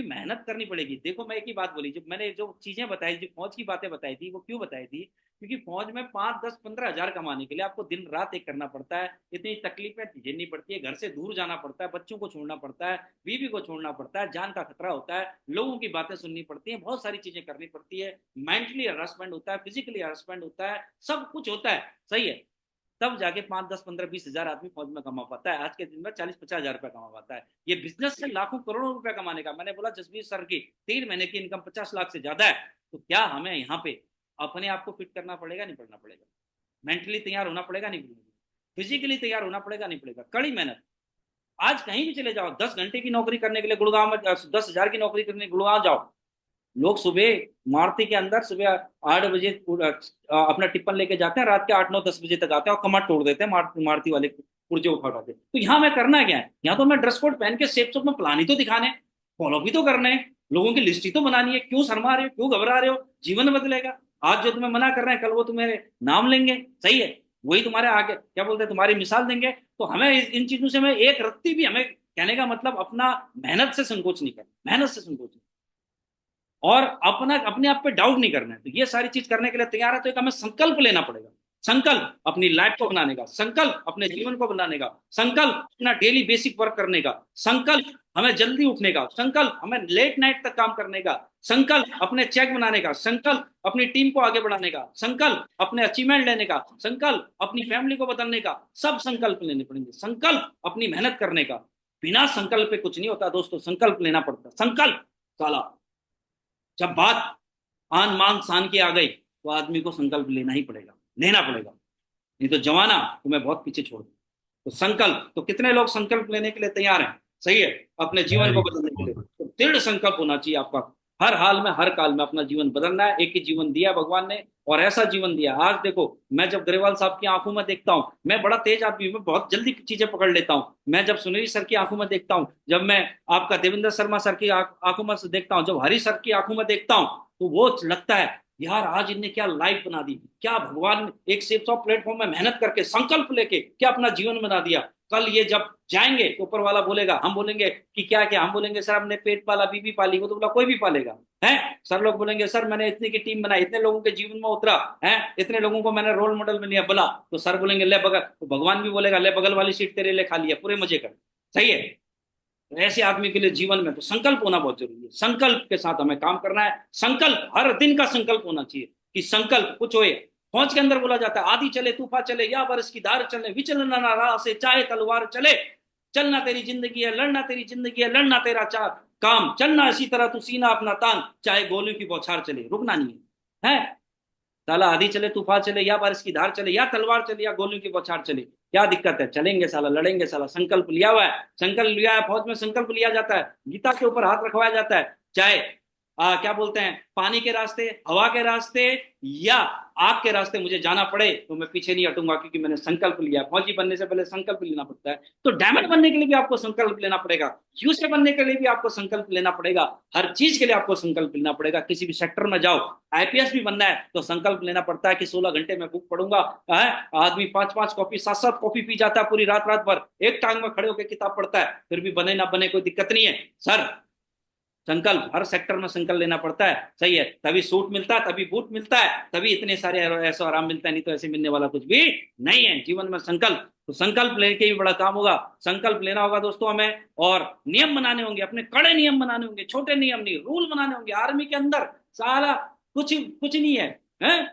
मेहनत करनी पड़ेगी। देखो मैं एक ही बात बोली, जब मैंने जो चीजें बताई, जो फौज की बातें बताई थी, वो क्यों बताई थी, क्योंकि फौज में 5, 10, 15 हजार कमाने के लिए आपको दिन रात एक करना पड़ता है, इतनी तकलीफें झेलनी पड़ती है, घर से दूर जाना पड़ता है, बच्चों को छोड़ना पड़ता है, बीवी को छोड़ना पड़ता है, जान का खतरा होता है, लोगों की बातें सुननी पड़ती है, बहुत सारी चीजें करनी पड़ती है, मेंटली हरासमेंट होता है, फिजिकली हरासमेंट होता है, सब कुछ होता है। सही है। तब जाके 5, 10, 15, 20 हजार आदमी फौज में कमा पाता है। आज के दिन में 40-50 हजार रुपया कमा पाता है। ये बिजनेस से लाखों करोड़ों रुपया कमाने का। मैंने बोला जसवीर सर की 3 महीने की इनकम 50 लाख से ज्यादा है। तो क्या हमें यहाँ पे अपने आप को फिट करना पड़ेगा, नहीं पड़ना पड़ेगा। मेंटली तैयार होना पड़ेगा, नहीं पड़ेगा। फिजिकली तैयार होना पड़ेगा, नहीं पड़ेगा। कड़ी मेहनत। आज कहीं भी चले जाओ, 10 घंटे की नौकरी करने के लिए गुड़गांव में, 10 हजार की नौकरी करने गुड़गांव जाओ, लोग सुबह मारुति के अंदर सुबह 8 बजे अपना टिप्पण लेके जाते हैं, रात के 8, 9, 10 बजे तक आते हैं और कमर तोड़ देते हैं, मारुति वाले पुर्जे उठा उठाते। तो यहाँ मैं करना क्या है, यहाँ तो मैं ड्रेस कोड पहन के सेफ में प्लान ही तो दिखाने, फॉलो भी तो करना है, लोगों की लिस्ट ही तो बनानी है। क्यों शर्मा रहे हो, क्यों घबरा रहे हो। जीवन बदलेगा। आज जो तुम्हें मना कर रहे हैं, कल वो तुम्हारे नाम लेंगे। सही है। वही तुम्हारे आगे क्या बोलते हैं, तुम्हारी मिसाल देंगे। तो हमें इन चीजों से, मैं एक रत्ती भी, हमें कहने का मतलब अपना मेहनत से संकोच नहीं करना, मेहनत से संकोच नहीं, और अपना अपने आप पे डाउट नहीं करना है। तो ये सारी चीज करने के लिए तैयार है, तो एक हमें संकल्प लेना पड़ेगा। संकल्प अपनी लाइफ को बनाने का, संकल्प अपने जीवन को बनाने का, संकल्प अपना डेली बेसिक वर्क करने का, संकल्प हमें जल्दी उठने का, संकल्प हमें लेट नाइट तक काम करने का, संकल्प अपने चेक बनाने का, संकल्प अपनी टीम को आगे बढ़ाने का, संकल्प अपने अचीवमेंट लेने का, संकल्प अपनी फैमिली को बदलने का। सब संकल्प लेने पड़ेंगे। संकल्प अपनी मेहनत करने का। बिना संकल्प पे कुछ नहीं होता दोस्तों, संकल्प लेना पड़ता। संकल्प साला, जब बात आन मान शान की आ गई तो आदमी को संकल्प लेना ही पड़ेगा, लेना पड़ेगा, नहीं तो जमाना तुम्हें बहुत पीछे छोड़ दे। तो संकल्प, तो कितने लोग संकल्प लेने के लिए तैयार हैं। सही है। अपने जीवन को वेरी बदलने के लिए गुड। तो दृढ़ संकल्प होना चाहिए आपका। हर हाल में, हर काल में अपना जीवन बदलना है। एक ही जीवन दिया भगवान ने, और ऐसा जीवन दिया। आज देखो, मैं जब ग्रेवाल साहब की आंखों में देखता हूँ, मैं बड़ा तेज आदमी हूँ, मैं बहुत जल्दी चीजें पकड़ लेता हूँ। मैं जब सुनील सर की आंखों में देखता हूँ, जब मैं आपका देवेंद्र शर्मा सर की आंखों में देखता हूँ, जब हरी सर की आंखों में देखता हूँ, तो वो लगता है यार आज इनने क्या लाइफ बना दी, क्या भगवान ने एक सेफ ऑफ प्लेटफॉर्म में मेहनत करके, संकल्प लेके क्या अपना जीवन बना दिया। कल ये जब जाएंगे तो ऊपर वाला बोलेगा, हम बोलेंगे कि क्या क्या, हम बोलेंगे सर हमने पेट पाला, बीबी पाली। वो तो बोला कोई भी पालेगा है। सर लोग बोलेंगे सर मैंने इतनी की टीम बनाई, इतने लोगों के जीवन में उतरा है, इतने लोगों को मैंने रोल मॉडल में लिया, बोला। तो सर बोलेंगे ले बगल, तो भगवान भी बोलेगा ले बगल वाली सीट तेरे लिए खाली है, पूरे मजे कर। सही है। तो ऐसे आदमी के लिए जीवन में तो संकल्प होना बहुत जरूरी है। संकल्प के साथ हमें काम करना है। संकल्प हर दिन का संकल्प होना चाहिए कि संकल्प कुछ होए। फौज के अंदर बोला जाता है आधी चले तूफा चले या बरस की धार चले, विचलना ना राह से चाहे तलवार चले, चलना तेरी जिंदगी है, लड़ना तेरी जिंदगी है, लड़ना तेरा चार काम, चलना इसी तरह तू सीना अपना तान, चाहे गोलियों की बौछार चले, रुकना नहीं है। साला आधी चले तूफान चले या बारिश की धार चले या तलवार चले या गोलियों की बौछार चले, क्या दिक्कत है, चलेंगे साला, लड़ेंगे साला। संकल्प लिया हुआ है, संकल्प लिया है। फौज में संकल्प लिया जाता है, गीता के ऊपर हाथ रखवाया जाता है। चाहे क्या बोलते हैं, पानी के रास्ते, हवा के रास्ते या आग के रास्ते मुझे जाना पड़े तो मैं पीछे नहीं हटूंगा, क्योंकि मैंने संकल्प लिया। फौजी बनने से पहले संकल्प लेना पड़ता है, तो डायमंड बनने के लिए भी आपको संकल्प लेना पड़ेगा, यूएसए बनने के लिए भी आपको संकल्प लेना पड़ेगा, हर चीज के लिए आपको संकल्प लेना पड़ेगा। किसी भी सेक्टर में जाओ, आईपीएस भी बनना है तो संकल्प लेना पड़ता है कि 16 घंटे में बुक पढ़ूंगा। आदमी 5-5 कॉपी, 7-7 कॉपी पी जाता है पूरी रात रात भर, एक टांग में खड़े होकर किताब पढ़ता है, फिर भी बने ना बने कोई दिक्कत नहीं है सर। संकल्प हर सेक्टर में संकल्प लेना पड़ता है, सही है, तभी सूट मिलता है, तभी बूट मिलता है, तभी इतने सारे ऐसा आराम मिलता है, नहीं तो ऐसे मिलने वाला कुछ भी नहीं है जीवन में। संकल्प, तो संकल्प लेके भी बड़ा काम होगा, संकल्प लेना होगा दोस्तों हमें, और नियम बनाने होंगे, अपने कड़े नियम बनाने होंगे, छोटे नियम नहीं, रूल बनाने होंगे। आर्मी के अंदर साला कुछ कुछ नहीं है, हैं?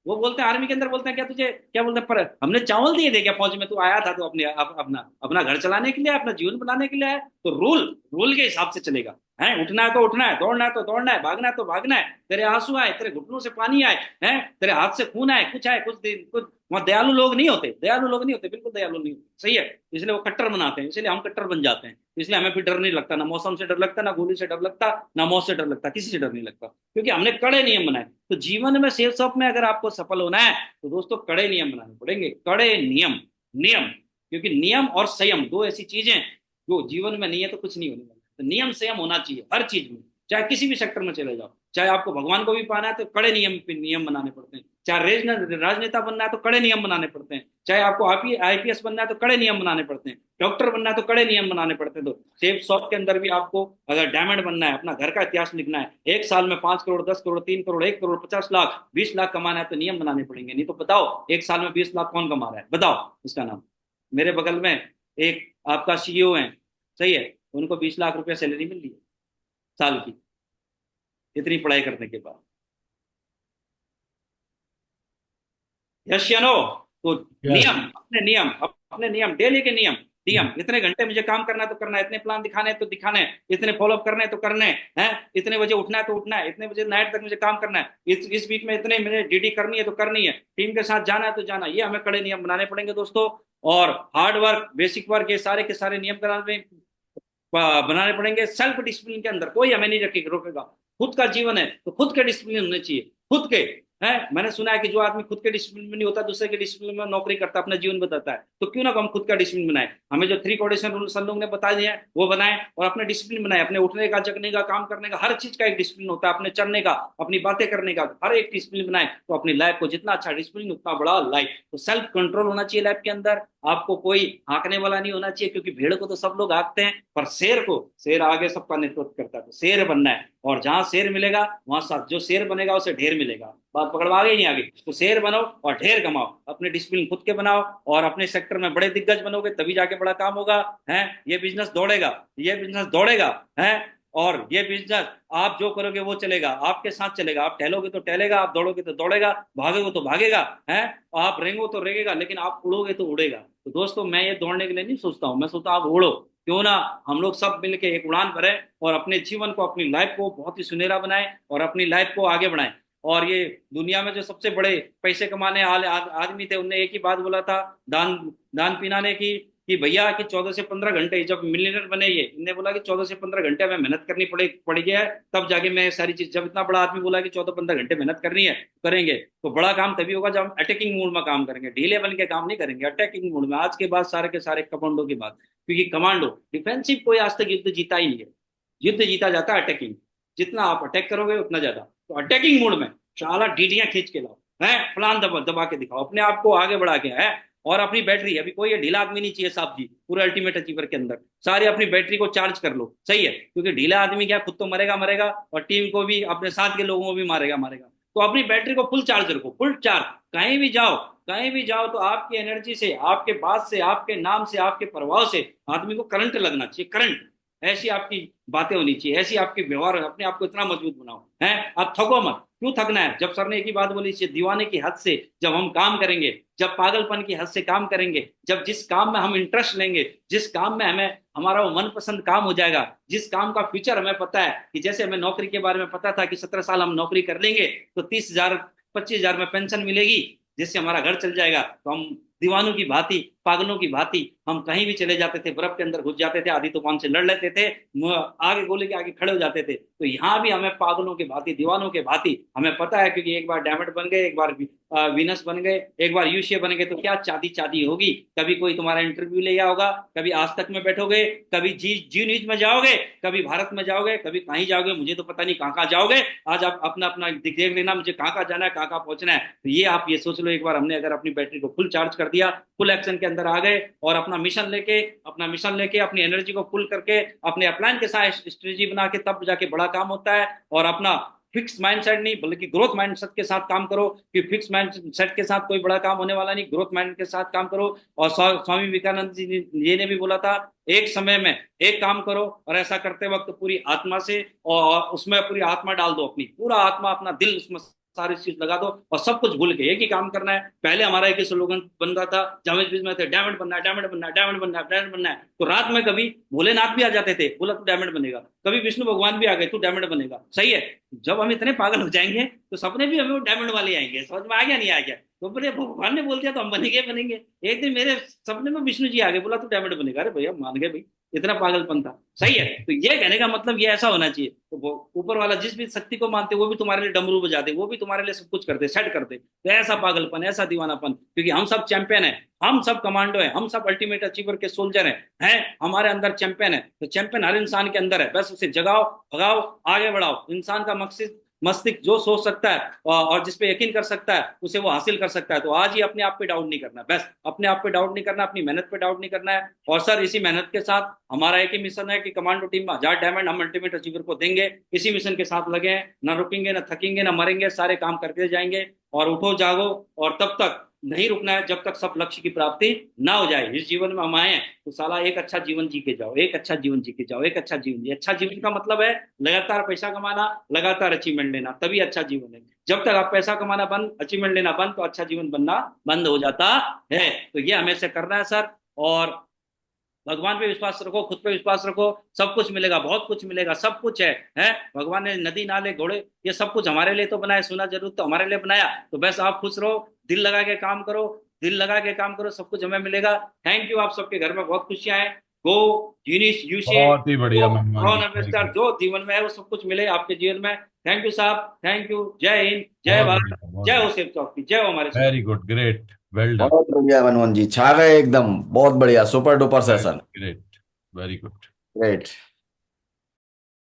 वो बोलते हैं आर्मी के अंदर, बोलते हैं क्या तुझे, क्या बोलते हैं, पर हमने चावल दिए थे क्या फौज में, तू आया था तो अपने अपना अपना घर चलाने के लिए, अपना जीवन बनाने के लिए आया, तो रूल रूल के हिसाब से चलेगा। है, उठना है तो उठना है, दौड़ना है तो दौड़ना है, भागना है तो भागना है, तेरे आंसू आए, तेरे घुटनों से पानी आए, हैं, तेरे हाथ से खून आए, कुछ आए, कुछ दिन कुछ, वहां दयालु लोग नहीं होते, दयालु लोग नहीं होते, बिल्कुल दयालु नहीं होते, सही है। इसलिए वो कट्टर बनाते हैं, इसलिए हम कट्टर बन जाते हैं, इसलिए हमें फिर डर नहीं लगता, ना मौसम से डर लगता, ना गोली से डर लगता, ना मौत से डर लगता, किसी से डर नहीं लगता, क्योंकि हमने कड़े नियम बनाए। तो जीवन में सेफ शॉप में अगर आपको सफल होना है तो दोस्तों कड़े नियम बनाने पड़ेंगे, कड़े नियम, नियम, क्योंकि नियम और संयम दो ऐसी चीजें जो जीवन में नहीं है तो कुछ नहीं होने वाला। तो नियम संयम होना चाहिए हर चीज में, चाहे किसी भी सेक्टर में चले जाओ, चाहे आपको भगवान को भी पाना है तो कड़े नियम पे नियम बनाने पड़ते हैं, चाहे राजनेता बनना है तो कड़े नियम बनाने पड़ते हैं, चाहे आपको आईपीएस बनना है तो कड़े नियम बनाने पड़ते हैं, डॉक्टर बनना है तो कड़े नियम बनाने पड़ते हैं। तो सेफ शॉप के अंदर भी आपको अगर डायमंड बनना है, अपना घर का इतिहास लिखना है, एक साल में 5 करोड़, 10 करोड़, 3 करोड़, 1 करोड़, 50 लाख, 20 लाख कमाना है तो नियम बनाने पड़ेंगे। नहीं तो बताओ एक साल में 20 लाख कौन कमा रहा है, बताओ इसका नाम। मेरे बगल में एक आपका सीईओ है, सही है, उनको 20 लाख रुपया सैलरी मिल रही है साल की, इतनी पढ़ाई करने के बाद। यस या नो? तो यस। नियम, अपने नियम, अपने नियम, डेली के नियम, नियम, इतने घंटे मुझे काम करना है तो करना है, इतने प्लान दिखाने हैं तो दिखाने हैं, इतने फॉलोअप करने हैं तो करने हैं, इतने बजे उठना है तो उठना है, इतने बजे नाइट तक मुझे काम करना है, इस वीक में इतने मैंने डीडी करनी है तो करनी है, टीम के साथ जाना है तो जाना, ये हमें कड़े नियम बनाने पड़ेंगे दोस्तों। और हार्ड वर्क, बेसिक वर्क, ये सारे के सारे नियम बनाने पड़ेंगे सेल्फ डिसिप्लिन के अंदर, कोई हमें नहीं रोकेगा। खुद का जीवन है तो खुद के डिसिप्लिन होने चाहिए, खुद के। है, मैंने सुना है कि जो आदमी खुद के डिसिप्लिन में नहीं होता, दूसरे के डिसिप्लिन में नौकरी करता, अपना जीवन बताता है, तो क्यों ना हम खुद का डिसिप्लिन बनाए। हमें जो 3 कोऑर्डिनेशन रूल सन लोग ने बता दिए हैं वो बनाए, और अपने डिसिप्लिन बनाए, अपने उठने का, जगने का, काम करने का, हर चीज का एक डिसिप्लिन होता है, अपने चलने का, अपनी बातें करने का, हर एक डिसिप्लिन बनाए, तो अपनी लाइफ को जितना अच्छा डिसिप्लिन उतना बड़ा लाइफ। तो सेल्फ कंट्रोल होना चाहिए लाइफ के अंदर, आपको कोई हाँकने वाला नहीं होना चाहिए, क्योंकि भेड़ को तो सब लोग हाँकते हैं, पर शेर को, शेर आगे सबका नेतृत्व करता है, तो शेर बनना है, और जहां शेर मिलेगा वहां साथ, जो शेर बनेगा उसे ढेर मिलेगा। बात पकड़वा गई नहीं आगे? तो शेर बनो और ढेर कमाओ, अपने डिसिप्लिन खुद के बनाओ, और अपने सेक्टर में बड़े दिग्गज बनोगे तभी जाके बड़ा काम होगा। है, ये बिजनेस दौड़ेगा, ये बिजनेस दौड़ेगा, है, और ये बिजनेस आप जो करोगे वो चलेगा, आपके साथ चलेगा, आप टहलोगे तो टहलेगा, आप दौड़ोगे तो दौड़ेगा, भागोगे तो भागेगा, है, आप रेंगो तो रेंगेगा, लेकिन आप उड़ोगे तो उड़ेगा। तो दोस्तों मैं ये दौड़ने के लिए नहीं सोचता हूँ, मैं सोचता हूँ आप उड़ो, क्यों ना हम लोग सब मिलके एक उड़ान भरें, और अपने जीवन को, अपनी लाइफ को बहुत ही सुनहरा बनाएं, और अपनी लाइफ को आगे बढ़ाएं। और ये दुनिया में जो सबसे बड़े पैसे कमाने वाले आदमी थे, उनने एक ही बात बोला था, दान दान पिनाने की, कि भैया कि 14 से 15 घंटे, जब मिलियनर बने ये, इनने बोला कि 14 से 15 घंटे हमें मेहनत करनी पड़ेगी है, तब जाके मैं सारी चीज, जब इतना बड़ा आदमी बोला कि 14-15 घंटे मेहनत करनी है करेंगे, तो बड़ा काम तभी होगा जब हम अटैकिंग मोड में काम करेंगे, ढीले बन के काम नहीं करेंगे, अटैकिंग मोड में। आज के बाद सारे के सारे कमांडो की बात, क्योंकि कमांडो डिफेंसिव कोई आज तक युद्ध जीता ही नहीं है, युद्ध जीता जाता है अटैकिंग, जितना आप अटैक करोगे उतना ज्यादा। तो अटैकिंग मोड में शाला डीडियां खींच के लाओ, है, प्लान दबा दबा के दिखाओ, अपने आप को आगे बढ़ा के, है। और अपनी बैटरी, अभी कोई ढीला आदमी नहीं चाहिए साहब जी, पूरे अल्टीमेट अचीवर के अंदर सारी अपनी बैटरी को चार्ज कर लो, सही है, क्योंकि ढीला आदमी क्या, खुद तो मरेगा मरेगा, और टीम को भी, अपने साथ के लोगों को भी मारेगा मारेगा। तो अपनी बैटरी को फुल चार्ज रखो, फुल चार्ज, कहीं भी जाओ, कहीं भी जाओ तो आपकी एनर्जी से, आपके बात से, आपके नाम से, आपके प्रभाव से आदमी को करंट लगना चाहिए, करंट। ऐसी आपकी बातें होनी चाहिए, ऐसी आपके व्यवहार, अपने आप को इतना मजबूत बनाओ, है। आप थको मत, क्यों थकना है, जब सर ने एक ही बात बोली, दीवाने की हद से जब हम काम करेंगे, जब पागलपन की हद से काम करेंगे, जब जिस काम में हम इंटरेस्ट लेंगे, जिस काम में हमें, हमारा वो मनपसंद काम हो जाएगा, जिस काम का फ्यूचर हमें पता है, कि जैसे हमें नौकरी के बारे में पता था कि 17 साल हम नौकरी कर लेंगे तो 30,000 25,000 में पेंशन मिलेगी, जिससे हमारा घर चल जाएगा, तो हम दीवानों की भांति, पागलों की भांति हम कहीं भी चले जाते थे, बर्फ के अंदर घुस जाते थे, आधी तूफान से लड़ लेते थे, आगे गोले के आगे खड़े हो जाते थे। तो यहाँ भी हमें पागलों की भांति, दीवानों के भांति हमें पता है, क्योंकि एक बार डायमंड बन गए, एक बार वीनस बन गए, एक बार यूशिया बन गए, तो क्या चांदी चांदी होगी। कभी कोई तुम्हारा इंटरव्यू ले होगा, कभी आज तक में बैठोगे, कभी जी जी न्यूज में जाओगे, कभी भारत में जाओगे, कभी कहीं जाओगे, मुझे तो पता नहीं कहाँ कहाँ जाओगे। आज आप अपना अपना देख लेना, मुझे कहाँ कहाँ जाना है, कहाँ कहाँ पहुंचना है। तो ये आप ये सोच लो, एक बार हमने अगर अपनी बैटरी को फुल चार्ज कर दिया, फुल एक्शन के अंदर आ गए, और अपना मिशन लेके अपनी एनर्जी को फुल करके अपने अपलाइन के साथ स्ट्रेटेजी बना के, तब जाके बड़ा काम होता है। और अपना फिक्स माइंडसेट नहीं, बल्कि ग्रोथ माइंडसेट के साथ काम करो, कि फिक्स माइंडसेट के साथ कोई बड़ा काम होने वाला नहीं, ग्रोथ माइंड के साथ काम करो। और स्वामी विवेकानंद जी ने भी बोला था, एक समय में एक काम करो, और ऐसा करते वक्त पूरी आत्मा से, और उसमें पूरी आत्मा डाल दो, अपनी पूरा आत्मा, अपना दिल उसमें सारी चीज लगा दो, और सब कुछ भूल के एक ही काम करना है। पहले हमारा एक ही स्लोगन बन रहा था, जावेद बीच में थे, डायमंड बनना है, डायमंड बनना है, डायमंड बनना है, डायमंड बनना है। तो रात में कभी भोलेनाथ भी आ जाते थे, बोला तू डायमंड बनेगा, कभी विष्णु भगवान भी आ गए, तू डायमंड बनेगा। सही है। जब हम इतने पागल हो जाएंगे, तो सपने भी हमें वो डायमंड वाले आएंगे। समझ में आ गया, नहीं आ गया? तो बोले भगवान ने बोल दिया तो हम बनेंगे बनेंगे। एक दिन मेरे सपने में विष्णु जी आ गए, बोला तू डायमंड बनेगा। अरे भैया मान गए भाई, इतना पागलपन था। सही है। तो ये कहने का मतलब ये ऐसा होना चाहिए। तो वो ऊपर वाला जिस भी शक्ति को मानते, वो भी तुम्हारे लिए डमरू बजाते, वो भी तुम्हारे लिए सब कुछ करते, सेट करते। तो ऐसा पागलपन, ऐसा दीवानापन, क्योंकि हम सब चैंपियन है, हम सब कमांडो है, हम सब अल्टीमेट अचीवर के सोल्जर हैं, हमारे अंदर चैंपियन है। तो चैंपियन हर इंसान के अंदर है, बस उसे जगाओ, भगाओ, आगे बढ़ाओ। इंसान का मकसद, मस्तिष्क जो सोच सकता है और जिस पे यकीन कर सकता है, उसे वो हासिल कर सकता है। तो आज ही अपने आप पे डाउट नहीं करना, बस अपने आप पे डाउट नहीं करना, अपनी मेहनत पे डाउट नहीं करना है। और सर, इसी मेहनत के साथ हमारा एक ही मिशन है कि कमांडो टीम में 1000 डायमंड हम अल्टीमेट अचीवर को देंगे। इसी मिशन के साथ लगे हैं, ना रुकेंगे, ना थकेंगे, ना मरेंगे, सारे काम करते जाएंगे। और उठो जागो, और तब तक नहीं रुकना है जब तक सब लक्ष्य की प्राप्ति ना हो जाए। इस जीवन में हम आए हैं, तो साला एक अच्छा जीवन जी के जाओ, एक अच्छा जीवन जी के जाओ, एक अच्छा जीवन जी। अच्छा जीवन का मतलब है लगातार पैसा कमाना, लगातार अचीवमेंट लेना, तभी अच्छा जीवन है। जब तक आप पैसा कमाना बंद, अचीवमेंट लेना बंद, तो अच्छा जीवन बनना बंद हो जाता है। तो ये हमें से करना है सर। और भगवान पे विश्वास रखो, खुद पे विश्वास रखो, सब कुछ मिलेगा, बहुत कुछ मिलेगा, सब कुछ है। भगवान ने नदी, नाले, घोड़े, ये सब कुछ हमारे लिए तो बनाया, सोना जरूर तो हमारे लिए बनाया। तो बस आप खुश रहो, दिल लगा के काम करो, दिल लगा के काम करो, सब कुछ हमें मिलेगा। Thank you. आप सबके घर में बहुत खुशियां हैं। गो यूनिस यूशे, बहुत ही बढ़िया गो मेहमान रॉन जी, वेरी अम्बेसडर, गुड। जो जीवन में है वो सब कुछ मिले आपके जीवन में। थैंक यू साहब, थैंक यू। जय हिंद, जय बहुत भारत, बढ़िया, बहुत जय हो बढ़िया। शिव चौक की, जय हो हमारे Shiv. Very good, great, well done. बहुत बढ़िया मनमोहन जी, छा गए एकदम, बहुत बढ़िया, super duper right, session. Great, very good. Great.